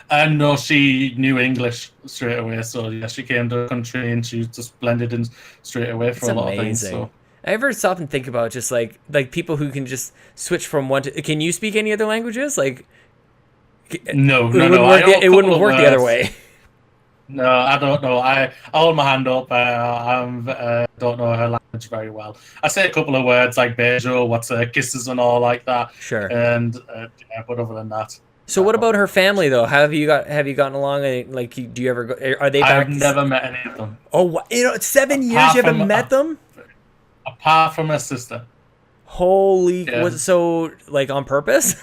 No, she knew English straight away. So yeah, she came to the country and she just blended in straight away for a lot of things. So. I ever stop and think about just like people who can just switch from one to. Can you speak any other languages? Like, no. It wouldn't work the other way. No, I don't know. I hold my hand up. I don't know her language very well. I say a couple of words like "bejo," what's kisses and all like that. Sure. And but other than that. So what about her family though? Have you gotten along? Like, do you ever go? Are they back? I've never met any of them. Oh, it's 7 years you haven't met them? Apart from her sister. Holy! So like on purpose?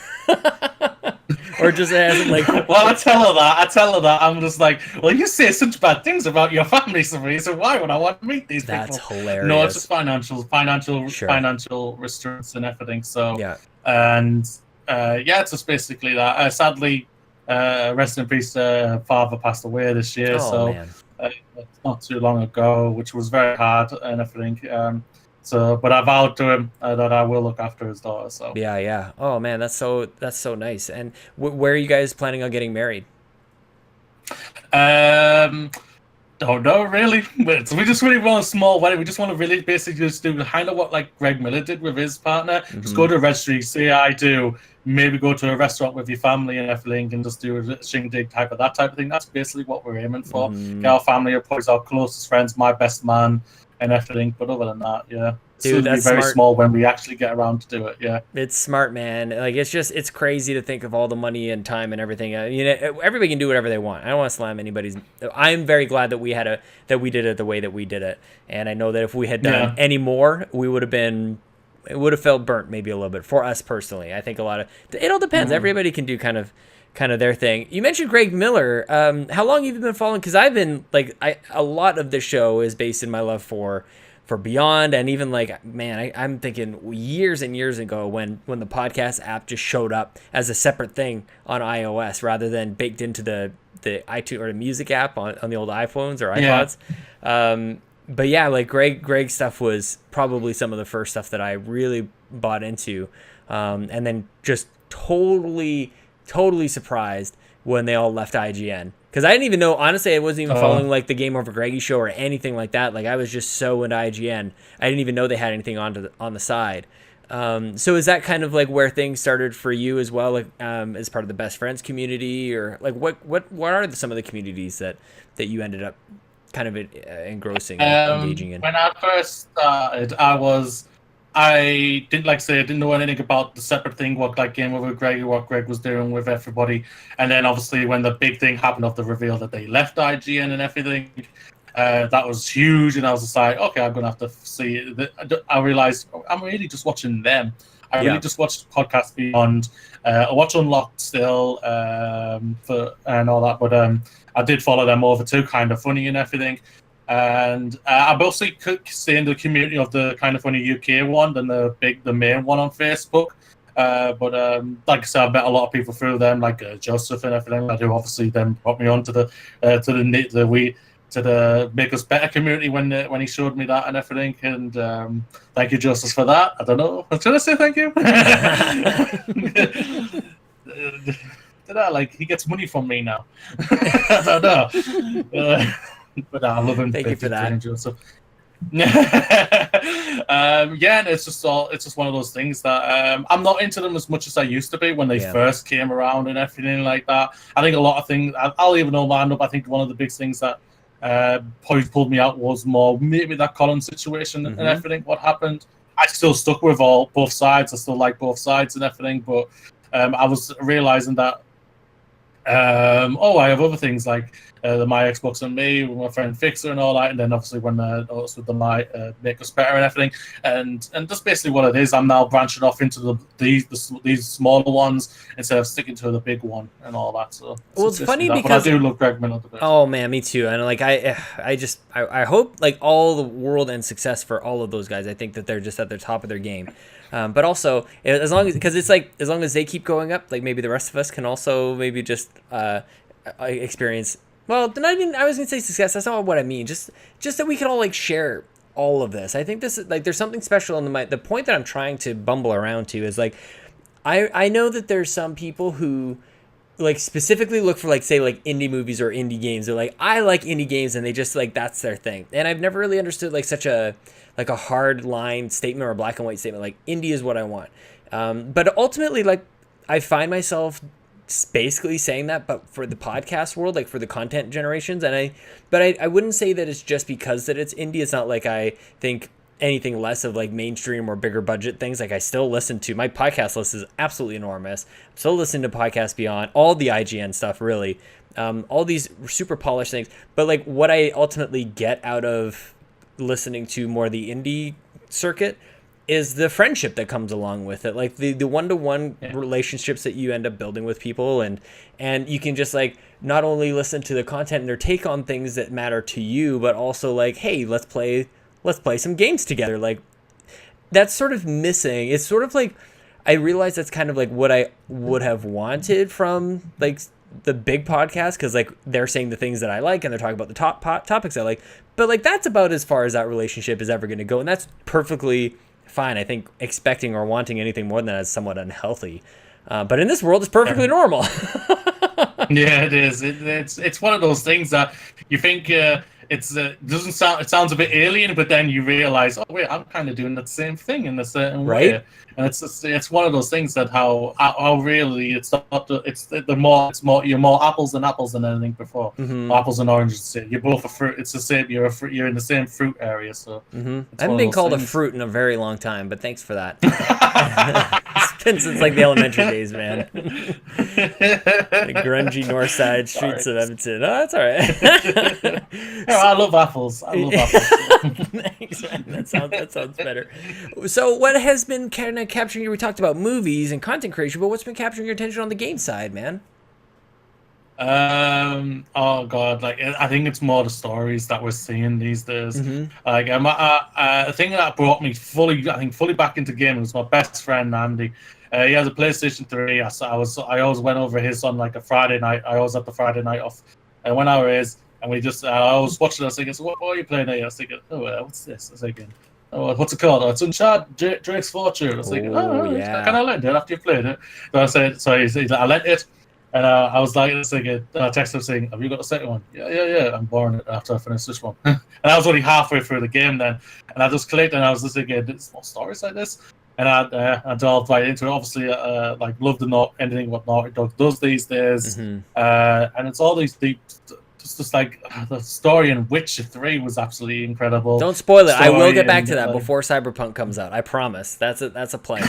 Or just as like, well, I tell her that. I'm just like, well, you say such bad things about your family, so why would I want to meet these people? That's hilarious. No, it's just financial restraints and everything. So yeah, and it's just basically that. Sadly, rest in peace. Father passed away this year, not too long ago, which was very hard and everything. But I vowed to him that I will look after his daughter. So yeah. Oh man, that's so nice. And where are you guys planning on getting married? Don't know really. We just really want a small wedding. We just want to really basically just do kind of what like Greg Miller did with his partner. Just go to a registry, say I do. Maybe go to a restaurant with your family and everything, and just do a shindig type of thing. That's basically what we're aiming for. Get our family, of course, our closest friends, my best man, and everything. But other than that, dude, that's very smart. small when we actually get around to do it. Yeah, it's smart, man. Like it's crazy to think of all the money and time and everything. Everybody can do whatever they want. I don't want to slam anybody's. I'm very glad that we did it the way that we did it, and I know that if we had done any more, it would have felt burnt maybe a little bit for us personally. I think it all depends. Everybody can do kind of their thing. You mentioned Greg Miller. How long have you been following? Because I've been a lot of the show is based in my love for Beyond, and even I'm thinking years and years ago when the podcast app just showed up as a separate thing on iOS rather than baked into the iTunes or the music app on the old iPhones or iPods. But yeah, like Greg stuff was probably some of the first stuff that I really bought into, and then just totally surprised when they all left IGN, Because I didn't even know, honestly, I wasn't even following like the Game Over Greggy show or anything like that. Like I was just so into IGN. I didn't even know they had anything on the side. So is that kind of like where things started for you as well, like as part of the Best Friends community, or like what are some of the communities that you ended up kind of engrossing and engaging in? When I first started, I didn't know anything about the separate thing, what like Game Over Greg, what Greg was doing with everybody, and then obviously when the big thing happened of the reveal that they left IGN and everything, that was huge, and I was just like, okay, I'm gonna have to see it. I realized I'm really just watching them. I really just watched Podcast Beyond. I watch Unlocked still and all that, but I did follow them over too, Kind of Funny and everything. And I mostly could stay in the community of the Kind of Funny UK one than the main one on Facebook. But like I said, I've met a lot of people through them, like Jozef and everything. I do obviously then brought me on to the Make Us Better community when he showed me that and everything. And thank you, Jozef, for that. I don't know. Should I say thank you? Did I he gets money from me now? I don't know. But I love him. Thank you for that, Jozef. And it's just one of those things that I'm not into them as much as I used to be when they first came around and everything like that. I think a lot of things. I'll even know lined up. I think one of the big things that pulled me out was more maybe that Colin situation and everything. What happened? I still stuck with both sides. I still like both sides and everything, but I was realizing that I have other things like the My Xbox and Me with my friend Fixer and all that, and then obviously when also with the My Make Us Better and everything, and that's basically what it is. I'm now branching off into these smaller ones instead of sticking to the big one and all that. So it's funny because but I do love Greg Miller the best. Oh man, me too. And like I hope like all the world and success for all of those guys. I think that they're just at the top of their game. But also, as long as they keep going up, like maybe the rest of us can also maybe just experience. Well, not even. I was gonna say success. That's not what I mean. Just that we can all like share all of this. I think this is like there's something special in the point that I'm trying to bumble around to is like, I know that there's some people who like specifically look for like say like indie movies or indie games. They're like, I like indie games, and they just like that's their thing. And I've never really understood like such a hard line statement or a black and white statement like indie is what I want. But ultimately, like I find myself basically saying that, but for the podcast world, like for the content generations, and I wouldn't say that it's just because that it's indie. It's not like I think anything less of like mainstream or bigger budget things. Like I still listen to my podcast list is absolutely enormous. I'm still listening to Podcast Beyond, all the IGN stuff, really, all these super polished things. But like what I ultimately get out of listening to more the indie circuit is the friendship that comes along with it, like the one-to-one relationships that you end up building with people, and you can just like not only listen to the content and their take on things that matter to you, but also like, hey, let's play some games together. Like that's sort of missing. It's sort of like I realize that's kind of like what I would have wanted from like the big podcast, because like they're saying the things that I like and they're talking about the top topics I like, but like that's about as far as that relationship is ever going to go, and that's perfectly fine. I think expecting or wanting anything more than that is somewhat unhealthy, but in this world it's perfectly normal. Yeah, it is. It's one of those things that you think it sounds a bit alien, but then you realize, oh wait, I'm kind of doing the same thing in a certain way. And it's one of those things that how really you're more apples than anything before. Apples and oranges. You're both a fruit. It's the same. You're in the same fruit area. So I haven't been called a fruit in a very long time, but thanks for that. It's been since like the elementary days, man. The grungy north side streets of Edmonton. Oh, that's all right. I love apples. Thanks, man. That sounds better. So what has been kind of capturing you? We talked about movies and content creation, but what's been capturing your attention on the game side, man? Oh god, like I think it's more the stories that we're seeing these days. Like the thing that brought me fully back into gaming was my best friend Andy. He has a PlayStation 3. I always went over his on like a Friday night. I always had the Friday night off, and when I was and we just I was watching. I was thinking, so what are you playing here? I was thinking, what's this? I was thinking, oh, what's it called? Oh, it's Uncharted Drake's Fortune. I was thinking, yeah. Can I lend it after you played it? So I said, I lent it. And I was like, thinking, I texted him saying, "Have you got the second one?" Yeah. I'm born it after I finished this one. And I was only halfway through the game then, and I just clicked, and I was just thinking, "There's more stories like this." And I delved right into it. Obviously, like love anything what Naughty Dog does these days, and it's all these deep. Just like the story in Witcher 3 was absolutely incredible. Don't spoil it. I will get back to that before Cyberpunk comes out. I promise. That's a pledge.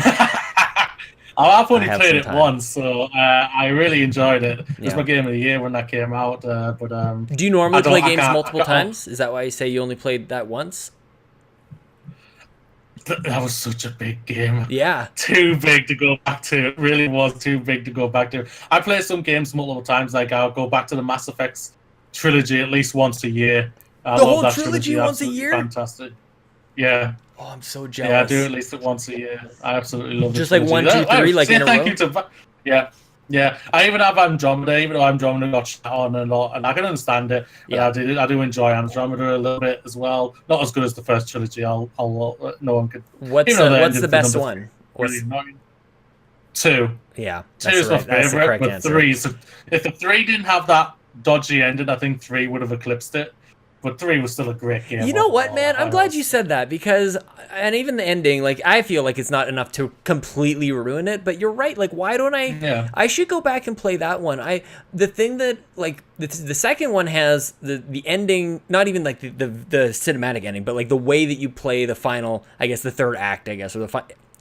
I've only played it once, so I really enjoyed it. It was my game of the year when that came out. But do you normally play games multiple times? Is that why you say you only played that once? That was such a big game. Yeah. Too big to go back to. It really was too big to go back to. I play some games multiple times. Like I'll go back to the Mass Effect trilogy at least once a year. The whole trilogy once a year? Fantastic. Yeah. Oh, I'm so jealous. Yeah, I do at least once a year. I absolutely love it. Just like 1, 2, 3, like in a row? Yeah. I even have Andromeda, even though Andromeda got shot on a lot, and I can understand it. Yeah. I do enjoy Andromeda a little bit as well. Not as good as the first trilogy. No one could. What's the best one? Really 2. Yeah. 2 is my favorite, but 3 is. If the 3 didn't have that dodgy ending, I think 3 would have eclipsed it. But 3 was still a great game. You know what, man? I'm glad you said that because, and even the ending, like, I feel like it's not enough to completely ruin it, but you're right. Like, why don't I? Yeah. I should go back and play that one. The thing that, like, the second one has the ending, not even like the cinematic ending, but like the way that you play the final, I guess, the third act, I guess, or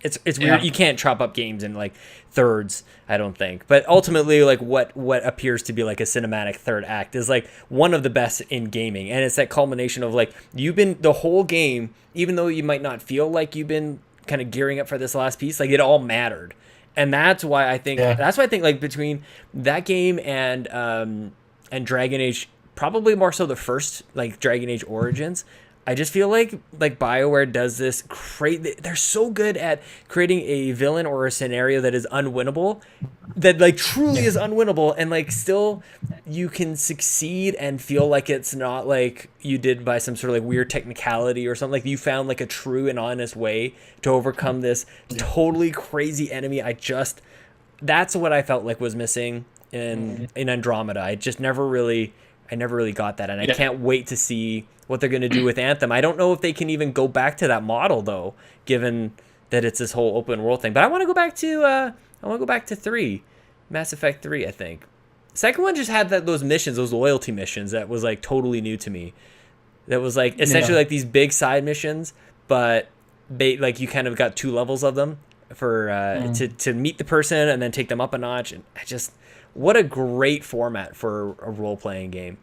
it's weird. Yeah. You can't chop up games in like thirds, I don't think. But ultimately, like what appears to be like a cinematic third act is like one of the best in gaming, and it's that culmination of like you've been the whole game, even though you might not feel like you've been kind of gearing up for this last piece, like it all mattered, and that's why I think like between that game and Dragon Age, probably more so the first like Dragon Age Origins. I just feel like BioWare does this they're so good at creating a villain or a scenario that is unwinnable, that like truly is unwinnable, and like still you can succeed and feel like it's not like you did by some sort of like weird technicality or something. Like you found like a true and honest way to overcome this totally crazy enemy. That's what I felt like was missing in Andromeda. I never really got that, and I can't wait to see what they're going to do with Anthem. I don't know if they can even go back to that model though, given that it's this whole open world thing. But I want to go back to 3, Mass Effect 3. I think second one just had those missions, those loyalty missions that was like totally new to me. That was like essentially like these big side missions, but they like you kind of got 2 levels of them for to meet the person and then take them up a notch. And what a great format for a role playing game.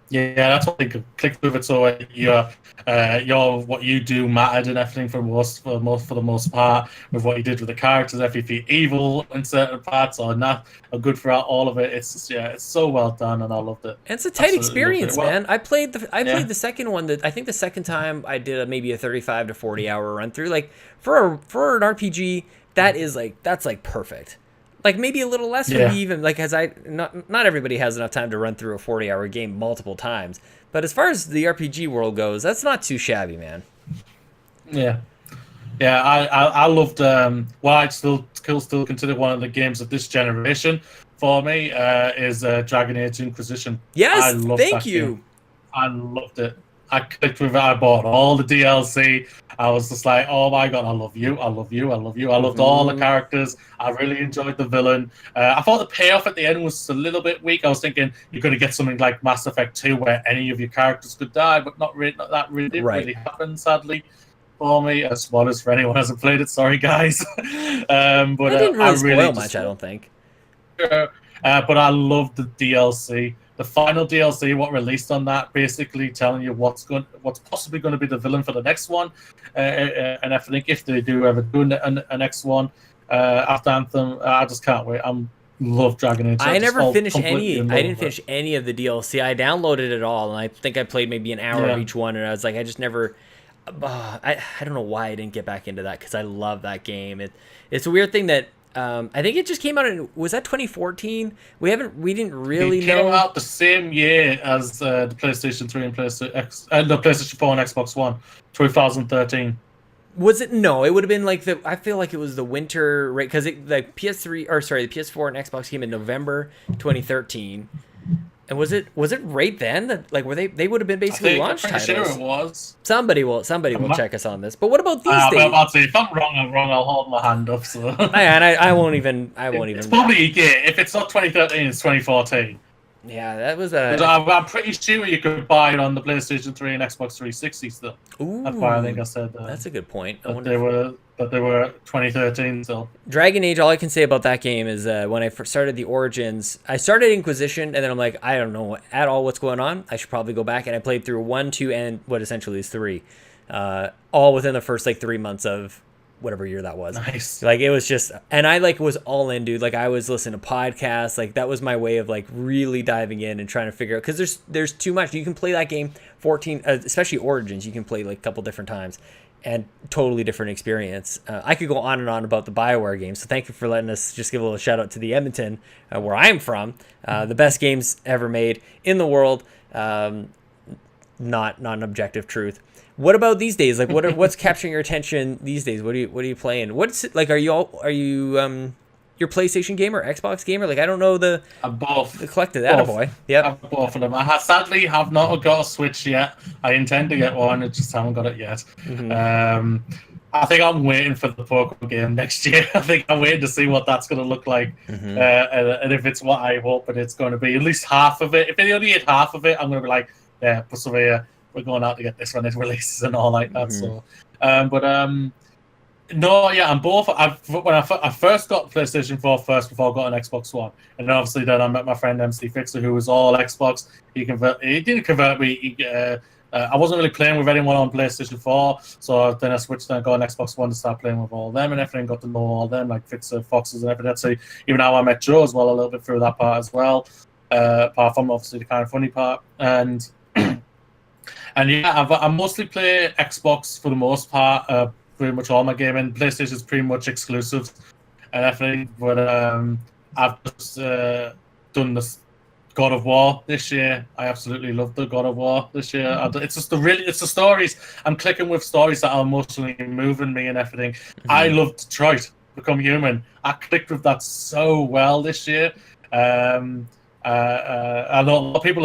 Yeah, that's what I clicked with it. So what you do mattered and everything for the most part, with what you did with the characters. If you feel evil in certain parts or not, or good throughout all of it, it's so well done, and I loved it. And it's a tight experience, man. I played the second one. I think the second time I did maybe a 35 to 40 hour run through. Like for an RPG, that's perfect. Like maybe a little less for me even, like as not everybody has enough time to run through a 40-hour game multiple times. But as far as the RPG world goes, that's not too shabby, man. Yeah. Yeah, I loved what I'd still consider one of the games of this generation for me is Dragon Age Inquisition. Yes, thank you. Game. I loved it. I clicked with it. I bought all the DLC. I was just like, oh my god, I love you. I loved all the characters. I really enjoyed the villain. I thought the payoff at the end was a little bit weak. I was thinking you're going to get something like Mass Effect 2 where any of your characters could die, but not that really really happened, sadly, for me. Spoilers for anyone who hasn't played it. Sorry, guys. But I didn't really spoil much, I don't think. But I loved the DLC. The final DLC, what released on that, basically telling you what's possibly going to be the villain for the next one, and I think if they do ever do a next one after Anthem, I just can't wait. Love Dragon Age. I never finished any. I didn't finish any of the DLC. I downloaded it all, and I think I played maybe an hour of each one, and I was like, I just never. I don't know why I didn't get back into that because I love that game. It's a weird thing that. I think it just came out was that 2014? We didn't really know. It came out the same year as the PlayStation 3 and the PlayStation 4 and Xbox One, 2013. Was it? No, it would have been like I feel like it was the winter, right? Because the PS4 and Xbox came in November 2013. And was it right then that like were they would have been basically launch titles? I'm pretty sure it was. Somebody will check us on this. But what about these days? I'll say if I'm wrong, I'm wrong. I'll hold my hand up. So and I won't even. It's probably if it's not 2013, it's 2014. Yeah, that was I'm pretty sure you could buy it on the PlayStation 3 and Xbox 360 still. Ooh, that's why I think I said that. That's a good point. That they were 2013 still. Dragon Age. All I can say about that game is when I first started the Origins, I started Inquisition, and then I'm like, I don't know at all what's going on. I should probably go back, and I played through 1, 2, and what essentially is 3, all within the first like 3 months of whatever year that was. Nice. Like it was just, and I like was all in, dude. Like I was listening to podcasts. Like that was my way of like really diving in and trying to figure out, because there's too much. You can play that game 14, especially Origins. You can play like a couple different times, and totally different experience. I could go on and on about the BioWare games. So thank you for letting us just give a little shout out to the Edmonton, where I'm from. The best games ever made in the world. Not an objective truth. What about these days? Like, what's capturing your attention these days? What are you playing? What's it, like? Are you your PlayStation gamer, Xbox gamer? Like, I don't know I'm both. The collective. Attaboy. Yep. I'm both of them. I sadly have not got a Switch yet. I intend to get one. I just haven't got it yet. Mm-hmm. I think I'm waiting for the Pokemon game next year. I think I'm waiting to see what that's going to look like, mm-hmm. And if it's what I hope it's going to be, at least half of it. If they only hit half of it, I'm going to be like, yeah, persevere. We're going out to get this when it releases and all like that. Mm-hmm. So, no, yeah, I'm both. When I first got PlayStation 4 before I got an Xbox One, and then obviously then I met my friend MC Fixer, who was all Xbox. He didn't convert me. I wasn't really playing with anyone on PlayStation 4, so then I switched and got an Xbox One to start playing with all of them and everything. Got to know all of them, like Fixer, Foxes, and everything. So even now I met Joe as well a little bit through that part as well. Apart from obviously the kind of funny part and. And yeah, I mostly play Xbox for the most part. Pretty much all my gaming. PlayStation is pretty much exclusives and everything. But I've just done this God of War this year. I absolutely love the God of War this year. It's just it's the stories. I'm clicking with stories that are emotionally moving me and everything. Mm-hmm. I love Detroit Become Human. I clicked with that so well this year. I know a lot of people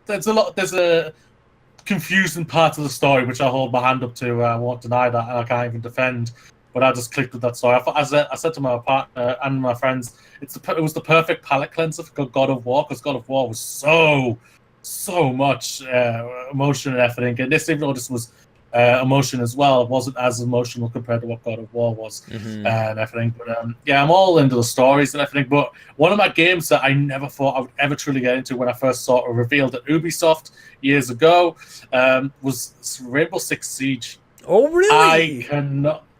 there's a confusing part of the story which I hold my hand up to. I won't deny that, and I can't even defend. But I just clicked with that story. I said to my partner and my friends, it was the perfect palate cleanser for God of War, because God of War was so much emotion and everything. And this, even though this was emotion as well, it wasn't as emotional compared to what God of War was, mm-hmm. and everything. But yeah, I'm all into the stories and everything. But one of my games that I never thought I would ever truly get into when I first saw it revealed at Ubisoft years ago was Rainbow Six Siege. Oh, really?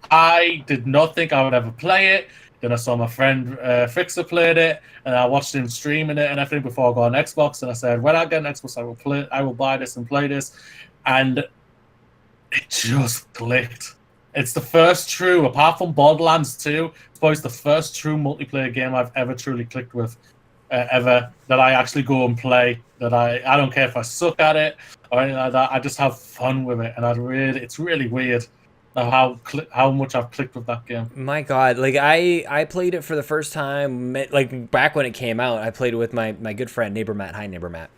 I did not think I would ever play it. Then I saw my friend Fixer played it, and I watched him streaming it and everything before I got an Xbox. And I said, when I get an Xbox, I will buy this and play this. And it just clicked. It's the first true, apart from Borderlands 2, it's probably the first true multiplayer game I've ever truly clicked with, ever, that I actually go and play. That I don't care if I suck at it or anything like that. I just have fun with it, and it's really weird how much I've clicked with that game. My God, like I played it for the first time, like back when it came out. I played it with my good friend Neighbor Matt. Hi, Neighbor Matt.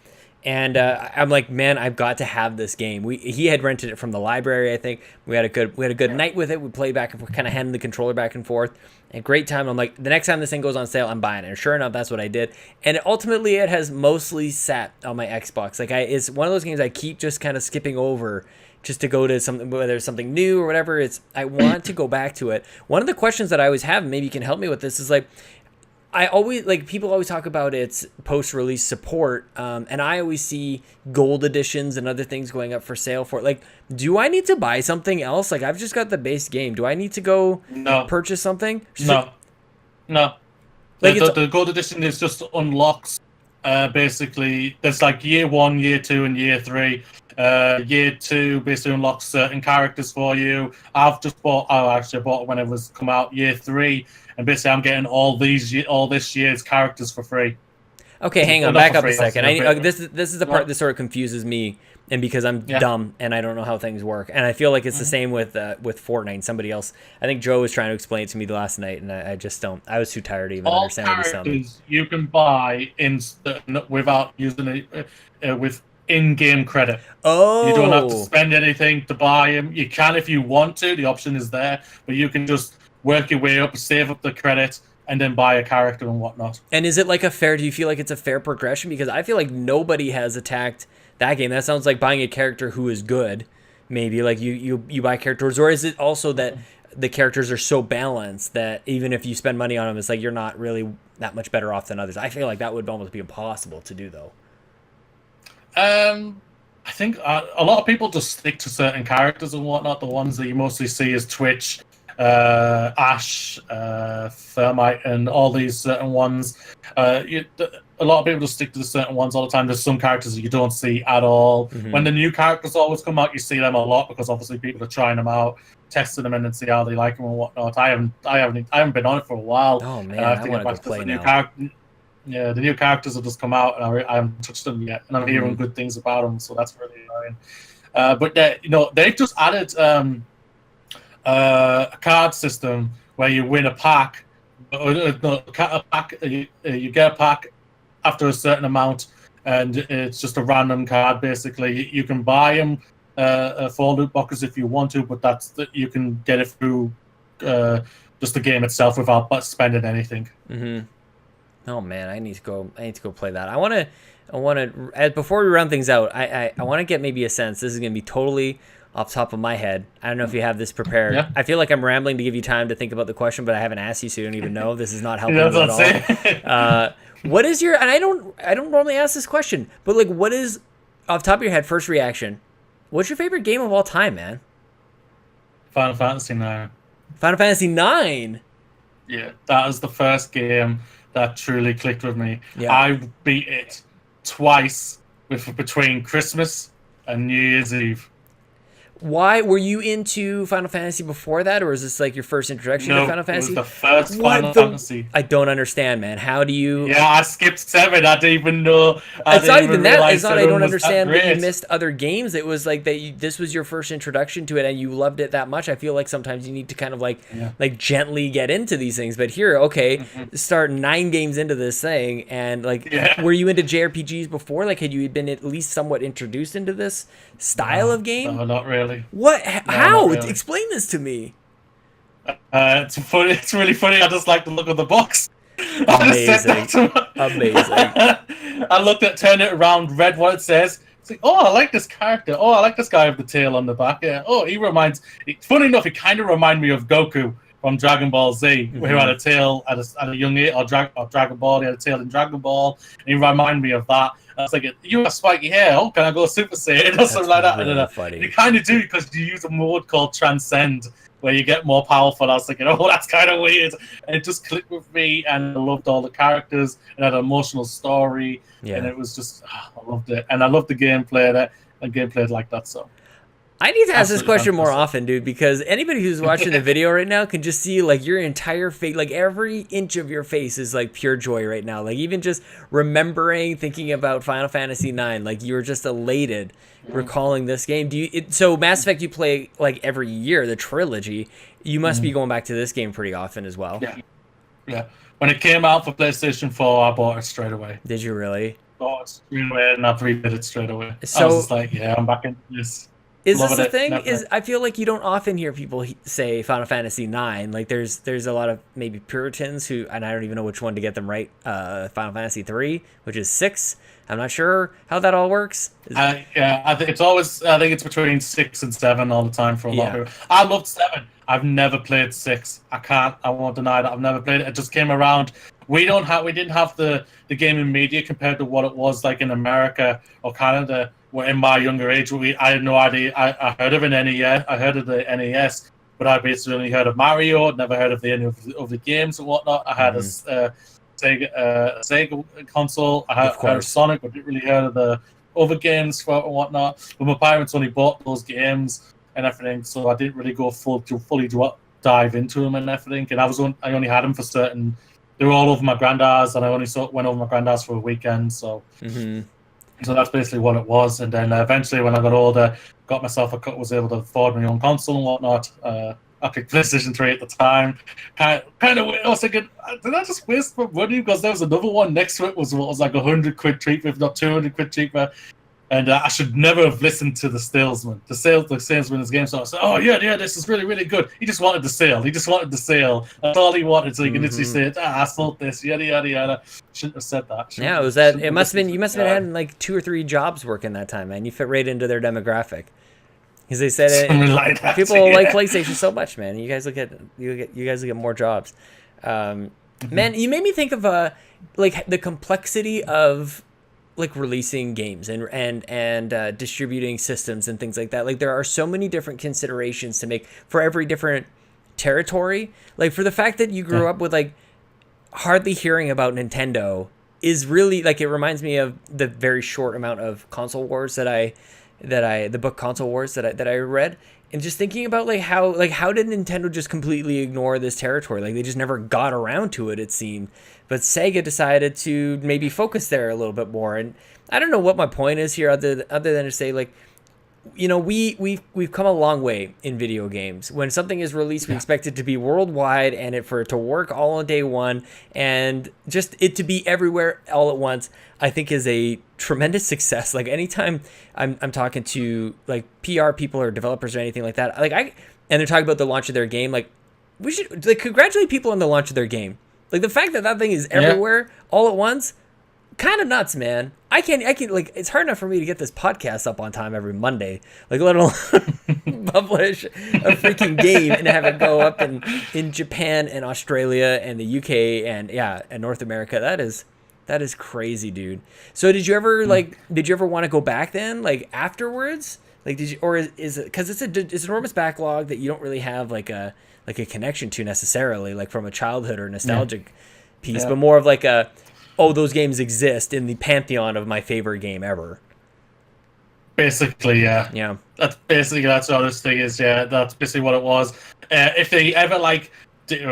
And I'm like, man, I've got to have this game. He had rented it from the library, I think. We had a good night with it. We played back and kind of handed the controller back and forth. A great time. I'm like, the next time this thing goes on sale, I'm buying it. And sure enough, that's what I did. And ultimately, it has mostly sat on my Xbox. Like, it's one of those games I keep just kind of skipping over, just to go to something, whether it's something new or whatever. I want to go back to it. One of the questions that I always have, maybe you can help me with this, is like, people always talk about its post-release support, and I always see gold editions and other things going up for sale for it. Like, do I need to buy something else? Like, I've just got the base game. Do I need to go purchase something? No. Like the gold edition is just unlocks. Basically, there's like year 1, year 2, and year 3. Year 2 basically unlocks certain characters for you. I bought it when it was come out. Year 3. And basically, I'm getting all this year's characters for free. Okay, hang on, Not back for up a free, second. This is the part What? that sort of confuses me, and because I'm dumb and I don't know how things work, and I feel like it's the same with Fortnite. And somebody else, I think Joe was trying to explain it to me last night, and I just don't. I was too tired to even All understand what he's telling me. characters you can buy without using it with in-game credit. Oh, You don't have to spend anything to buy them. You can if you want to. The option is there, but you can just work your way up, save up the credit, and then buy a character and whatnot. And is it like a fair? Do you feel like it's a fair progression? Because I feel like nobody has attacked that game. That sounds like buying a character who is good. Maybe like you buy characters, or is it also that the characters are so balanced that even if you spend money on them, it's like you're not really that much better off than others? I feel like that would almost be impossible to do, though. I think a lot of people just stick to certain characters and whatnot. The ones that you mostly see is Twitch, Ash, Thermite, and all these certain ones. A lot of people just stick to the certain ones all the time. There's some characters that you don't see at all. When the new characters always come out, you see them a lot because obviously people are trying them out, testing them in and see how they like them and whatnot. I haven't been on it for a while. Oh man, I want to go play now. Yeah, the new characters have just come out, and I haven't touched them yet, and I'm hearing good things about them, so that's really annoying. But they've just added a card system where you win a pack. You get a pack after a certain amount, and it's just a random card. Basically, you can buy them for loot boxes if you want to, but you can get it through just the game itself without spending anything. Oh man, I need to go play that. I want to before we run things out, I want to get maybe a sense. This is going to be totally off the top of my head. I don't know if you have this prepared. Yeah. I feel like I'm rambling to give you time to think about the question, but I haven't asked you, so you don't even know. This is not helping you at all. What is your? And I don't normally ask this question, but like, what is off the top of your head first reaction? What's your favorite game of all time, man? Final Fantasy 9. Final Fantasy 9. Yeah, that was the first game that truly clicked with me. Yeah. I beat it twice between Christmas and New Year's Eve. Why were you into Final Fantasy before that, or is this like your first introduction to Final Fantasy? It was the first Final Fantasy. I don't understand, man. How do you? Yeah, I skipped 7. I didn't even know. It's not even that. It's not. I don't understand that you missed other games. It was like that. This was your first introduction to it, and you loved it that much. I feel like sometimes you need to kind of like gently get into these things. But here, okay, start 9 games into this thing, and like, were you into JRPGs before? Like, had you been at least somewhat introduced into this style of game? No, not really. What? How? Really. Explain this to me. It's funny. It's really funny. I just like the look of the box. Amazing. I turned it around, read what it says. It's like, oh, I like this character. Oh, I like this guy with the tail on the back. Yeah. Oh, funny enough, he kind of reminded me of Goku from Dragon Ball Z, who had a tail at a young age, or Dragon Ball. He had a tail in Dragon Ball. And he reminded me of that. I was like, you have spiky hair. Oh, can I go Super Saiyan or something like that? Really funny. And you kind of do because you use a mode called Transcend where you get more powerful. I was like, that's kind of weird. And it just clicked with me, and I loved all the characters. It had an emotional story, and it was just, I loved it. And I loved the gameplay like that. So I need to ask this question more often, dude, because anybody who's watching the video right now can just see like your entire face, like every inch of your face is like pure joy right now. Like even just thinking about Final Fantasy 9, like you're just elated recalling this game. So Mass Effect you play like every year, the trilogy. You must be going back to this game pretty often as well. Yeah. When it came out for PlayStation 4, I bought it straight away. Did you really? Bought it straight away, and I redid it straight away. So I was just like, I'm back in this. Is this the thing? I feel like you don't often hear people say Final Fantasy 9. Like there's a lot of maybe Puritans who, and I don't even know which one to get them right. Final Fantasy 3, which is 6. I'm not sure how that all works. I think it's between 6 and 7 all the time for a lot of people. I loved 7. I've never played 6. I won't deny that I've never played it. It just came around. We didn't have the gaming media compared to what it was like in America or Canada. In my younger age, I had no idea. I heard of an NES. I heard of the NES, but I basically only heard of Mario. Never heard of any of the games and whatnot. I had a Sega console. I heard of Sonic, but didn't really heard of the other games and whatnot. But my parents only bought those games and everything, so I didn't really go fully dive into them and everything. And I only had them for certain they were all over my granddad's, and I only went over my granddad's for a weekend. So, so that's basically what it was. And then eventually, when I got older, got myself was able to afford my own console and whatnot. I picked PlayStation 3 at the time. Kind of, I was thinking, did I just waste my money? Because there was another one next to it was like £100 cheaper, if not £200 cheaper. And I should never have listened to the salesman. The salesman in this game started saying, "Oh yeah, this is really, really good." He just wanted the sale. That's all he wanted. So he can literally say, "I sold this, yada yada yada." Shouldn't have said that. Yeah, it was that. It must have been. You must have had like 2 or 3 jobs working that time, man. You fit right into their demographic. Because they said people like PlayStation so much, man. You guys will get more jobs. Man, you made me think of like the complexity of like releasing games and distributing systems and things like that. Like there are so many different considerations to make for every different territory. Like for the fact that you grew up with like hardly hearing about Nintendo is really like, it reminds me of the very short amount of Console Wars the book Console Wars that I read, and just thinking about like how did Nintendo just completely ignore this territory? Like they just never got around to it seemed. But Sega decided to maybe focus there a little bit more. And I don't know what my point is here other than to say, like, you know, we've come a long way in video games. When something is released, we expect it to be worldwide and for it to work all on day one, and just it to be everywhere all at once, I think is a tremendous success. Like anytime I'm talking to like PR people or developers or anything like that, and they're talking about the launch of their game, like we should like congratulate people on the launch of their game. Like the fact that thing is everywhere all at once, kind of nuts, man. I can like, it's hard enough for me to get this podcast up on time every Monday, like let alone publish a freaking game and have it go up in Japan and Australia and the UK and North America. That is crazy, dude. So did you ever want to go back then, like afterwards? Like did you, or is it because it's an enormous backlog that you don't really have like a connection to necessarily, like from a childhood or nostalgic piece, but more of like those games exist in the pantheon of my favorite game ever. Basically, yeah. That's what this thing is. Yeah, that's basically what it was. If they ever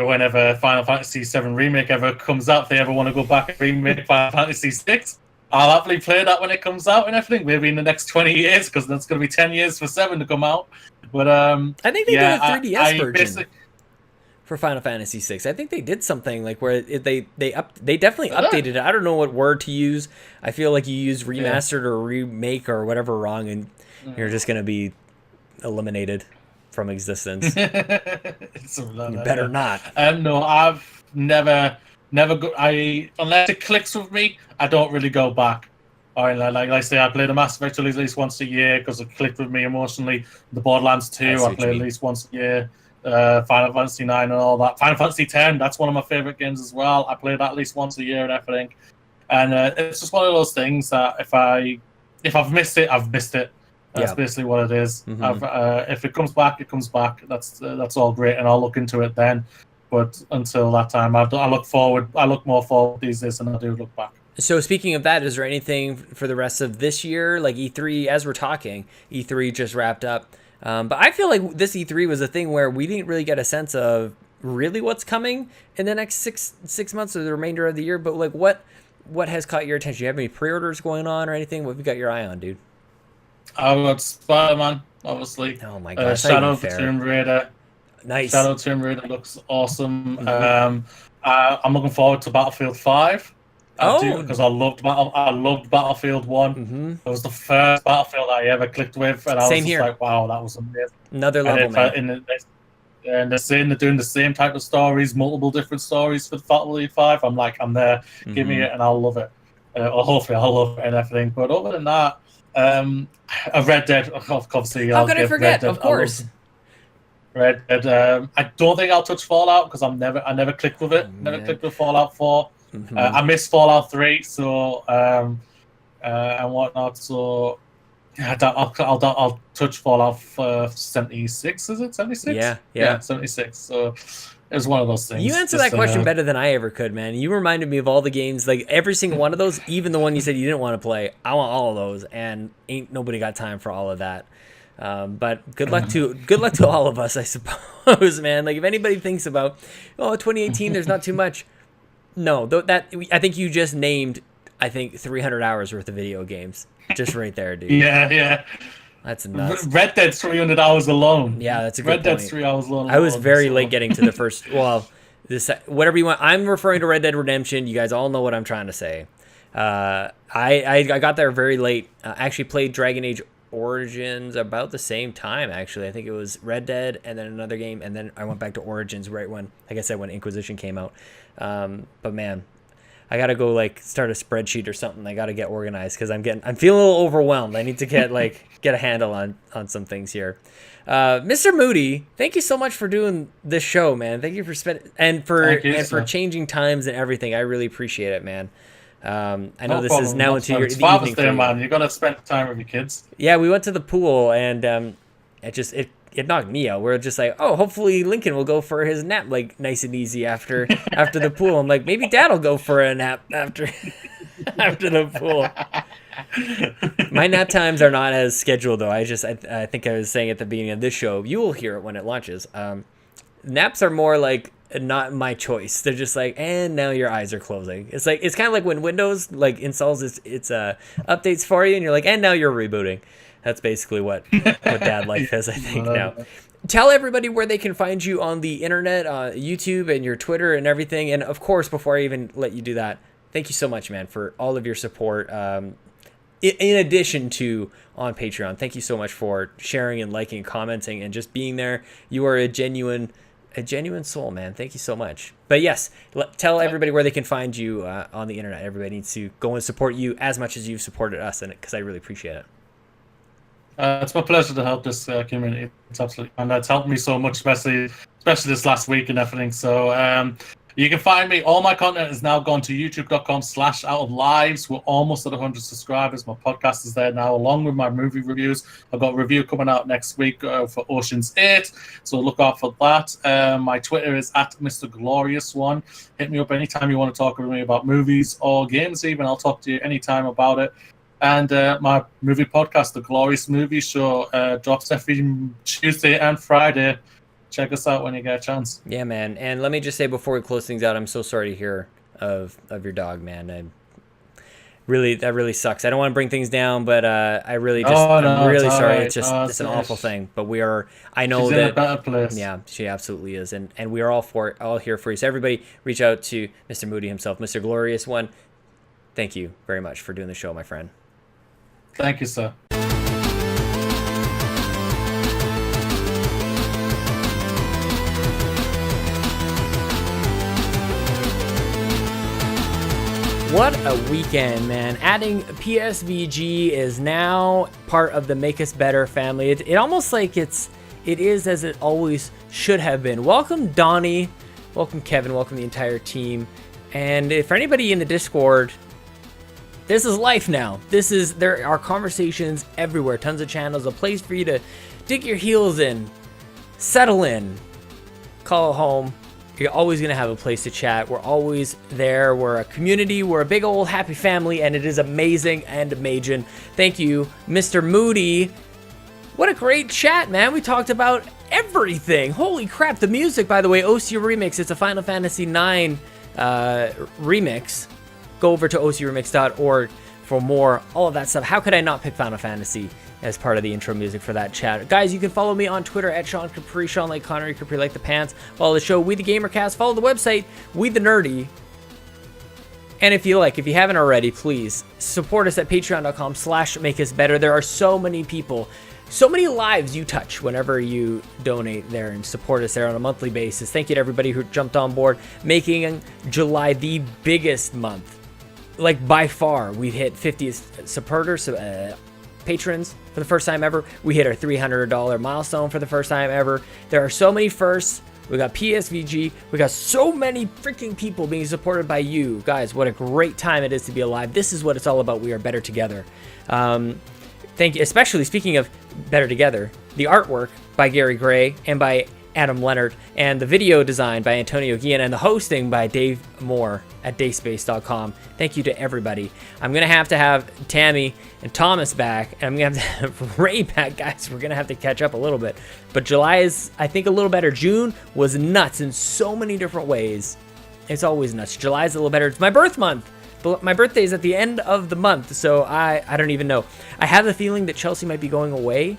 whenever Final Fantasy VII Remake ever comes out, if they ever want to go back and remake Final Fantasy VI, I'll happily play that when it comes out and everything. Maybe in the next 20 years, because that's going to be 10 years for 7 to come out. But I think they did a 3DS version for Final Fantasy VI. I think they did something like where they definitely updated it. I don't know what word to use. I feel like you use remastered or remake or whatever wrong, and you're just going to be eliminated from existence. You better not. No, I've never unless it clicks with me, I don't really go back. Like I say, I play the Mass Effect at least once a year because it clicked with me emotionally. The Borderlands 2, I play at least once a year. Final Fantasy 9 and all that. Final Fantasy 10, that's one of my favorite games as well. I play that at least once a year and everything. And it's just one of those things that if I've missed it, I've missed it. That's basically what it is. If it comes back, it comes back. That's all great, and I'll look into it then. But until that time, I look forward. I look more forward these days than I do look back. So speaking of that, is there anything for the rest of this year? Like E3, as we're talking, E3 just wrapped up. But I feel like this E3 was a thing where we didn't really get a sense of really what's coming in the next six months or the remainder of the year. But like, what has caught your attention? Do you have any pre-orders going on or anything? What have you got your eye on, dude? I got Spider-Man, obviously. Oh my gosh, Shadow of the Tomb Raider. Nice. Shadow of the Tomb Raider looks awesome. I'm looking forward to Battlefield 5. Because I loved Battlefield 1. It was the first Battlefield I ever clicked with, and I was just like, wow, that was amazing. Another level, man. And they're saying they're doing the same type of stories, multiple different stories for Battlefield 5. I'm like, I'm there. Give me it, and I'll love it. Or hopefully I'll love it and everything. But other than that, Red Dead, obviously. How could I forget? Of course. Red Dead. I don't think I'll touch Fallout because I never clicked with it. Never clicked with Fallout 4. I missed Fallout 3, so and whatnot. So yeah, I'll touch Fallout 76. Is it 76? Yeah, 76. So it was one of those things. You answered that question better than I ever could, man. You reminded me of all the games, like every single one of those, even the one you said you didn't want to play. I want all of those, and ain't nobody got time for all of that. But good luck to all of us, I suppose, man. Like if anybody thinks about 2018, there's not too much. No, I think you just named, 300 hours worth of video games. Just right there, dude. Yeah. That's nuts. Red Dead's 300 hours alone. Yeah, that's a good Red point. Dead's 3 hours alone. I was very late getting to the first, whatever you want. I'm referring to Red Dead Redemption. You guys all know what I'm trying to say. I got there very late. Actually played Dragon Age Origins about the same time, actually. I think it was Red Dead and then another game, and then I went back to Origins right when, like I said, when Inquisition came out. But man, I gotta go start a spreadsheet or something. I gotta get organized because I'm feeling a little overwhelmed. I need to get a handle on some things here. Mr. Moody, thank you so much for doing this show, man. Thank you for for changing times and everything. I really appreciate it, man. I know this is now into your Father's Day, man. You're gonna spend time with your kids. Yeah, we went to the pool and it knocked me out. We're just like, oh, hopefully Lincoln will go for his nap nice and easy after the pool. I'm like, maybe Dad will go for a nap after the pool. My nap times are not as scheduled though. I think I was saying at the beginning of this show, you will hear it when it launches. Naps are more not my choice. They're just and now your eyes are closing. It's kind of like when Windows installs its updates for you and you're and now you're rebooting. That's basically what dad life is, I think, now. Tell everybody where they can find you on the internet, YouTube and your Twitter and everything. And of course, before I even let you do that, thank you so much, man, for all of your support. In addition to on Patreon, thank you so much for sharing and liking and commenting and just being there. You are a genuine soul, man. Thank you so much. But yes, tell everybody where they can find you on the internet. Everybody needs to go and support you as much as you've supported us, and because I really appreciate it. It's my pleasure to help this community. It's absolutely, and that's helped me so much, especially this last week and everything. So you can find me. All my content is now gone to youtube.com/outoflives. We're almost at 100 subscribers. My podcast is there now, along with my movie reviews. I've got a review coming out next week for Ocean's 8, so look out for that. My Twitter is at Mr. Glorious One. Hit me up anytime you want to talk with me about movies or games. Even I'll talk to you anytime about it. And my movie podcast, The Glorious Movie Show, drops every Tuesday and Friday. Check us out when you get a chance. Yeah, man. And let me just say before we close things out, I'm so sorry to hear of your dog, man. That really sucks. I don't want to bring things down, but I'm really sorry. Right. It's an awful thing. But I know she's that in a better place. Yeah, she absolutely is. And we are all here for you. So everybody reach out to Mr. Moody himself, Mr. Glorious One. Thank you very much for doing the show, my friend. Thank you, sir. What a weekend, man. Adding PSVG is now part of the Make Us Better family. It almost it is as it always should have been. Welcome, Donnie. Welcome, Kevin. Welcome, the entire team. And for anybody in the Discord, this is life now. There are conversations everywhere, tons of channels, a place for you to dig your heels in, settle in, call home. You're always going to have a place to chat. We're always there. We're a community. We're a big old happy family, and it is amazing and amazing. Thank you, Mr. Moody. What a great chat, man. We talked about everything. Holy crap. The music, by the way, OC Remix. It's a Final Fantasy IX remix. Go over to ocremix.org for more, all of that stuff. How could I not pick Final Fantasy as part of the intro music for that chat? Guys, you can follow me on Twitter at Sean Capri, Sean like Connery, Capri like the pants. Follow the show, We the Gamercast. Follow the website, We the Nerdy. And if you haven't already, please support us at patreon.com/makeusbetter. There are so many people, so many lives you touch whenever you donate there and support us there on a monthly basis. Thank you to everybody who jumped on board, making July the biggest month. By far, we've hit 50 supporters, patrons for the first time ever. We hit our $300 milestone for the first time ever. There are so many firsts. We got PSVG. We got so many freaking people being supported by you. Guys, what a great time it is to be alive. This is what it's all about. We are better together. Thank you. Especially speaking of better together, the artwork by Gary Gray and by Adam Leonard, and the video design by Antonio Guillen, and the hosting by Dave Moore at dayspace.com. Thank you to everybody. I'm going to have Tammi and Thomas back, and I'm going to have Ray back, guys. We're going to have to catch up a little bit. But July is, I think, a little better. June was nuts in so many different ways. It's always nuts. July's a little better. It's my birth month. But my birthday is at the end of the month, so I don't even know. I have the feeling that Chelsea might be going away.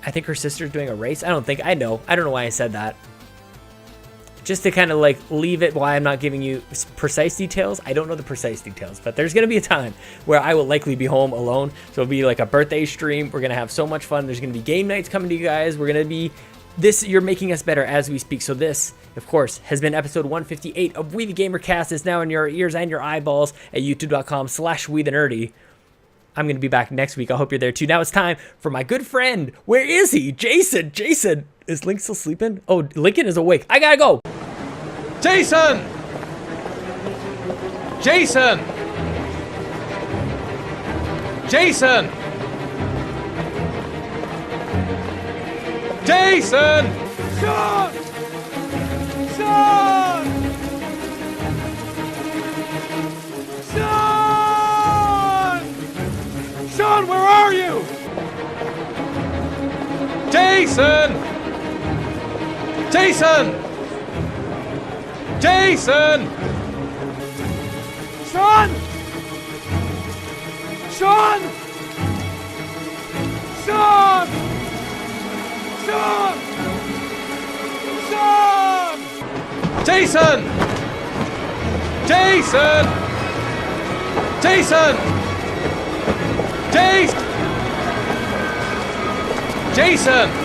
I think her sister's doing a race. I don't know why I said that. Just to kind of like leave it why I'm not giving you precise details. I don't know the precise details, but there's going to be a time where I will likely be home alone. So it'll be like a birthday stream. We're going to have so much fun. There's going to be game nights coming to you guys. We're going to be you're making us better as we speak. So this, of course, has been episode 158 of We the GamerCast. It's now in your ears and your eyeballs at youtube.com/WeTheNerdy. I'm going to be back next week. I hope you're there too. Now it's time for my good friend. Where is he? Jason. Jason. Is Link still sleeping? Oh, Lincoln is awake. I gotta go. Jason! Jason! Jason! Jason! Sean! Sean! Sean! Sean, where are you? Jason! Jason! Jason! Sean! Sean! Sean! Sean! Sean! Jason! Jason! Jason! Jason! Jason!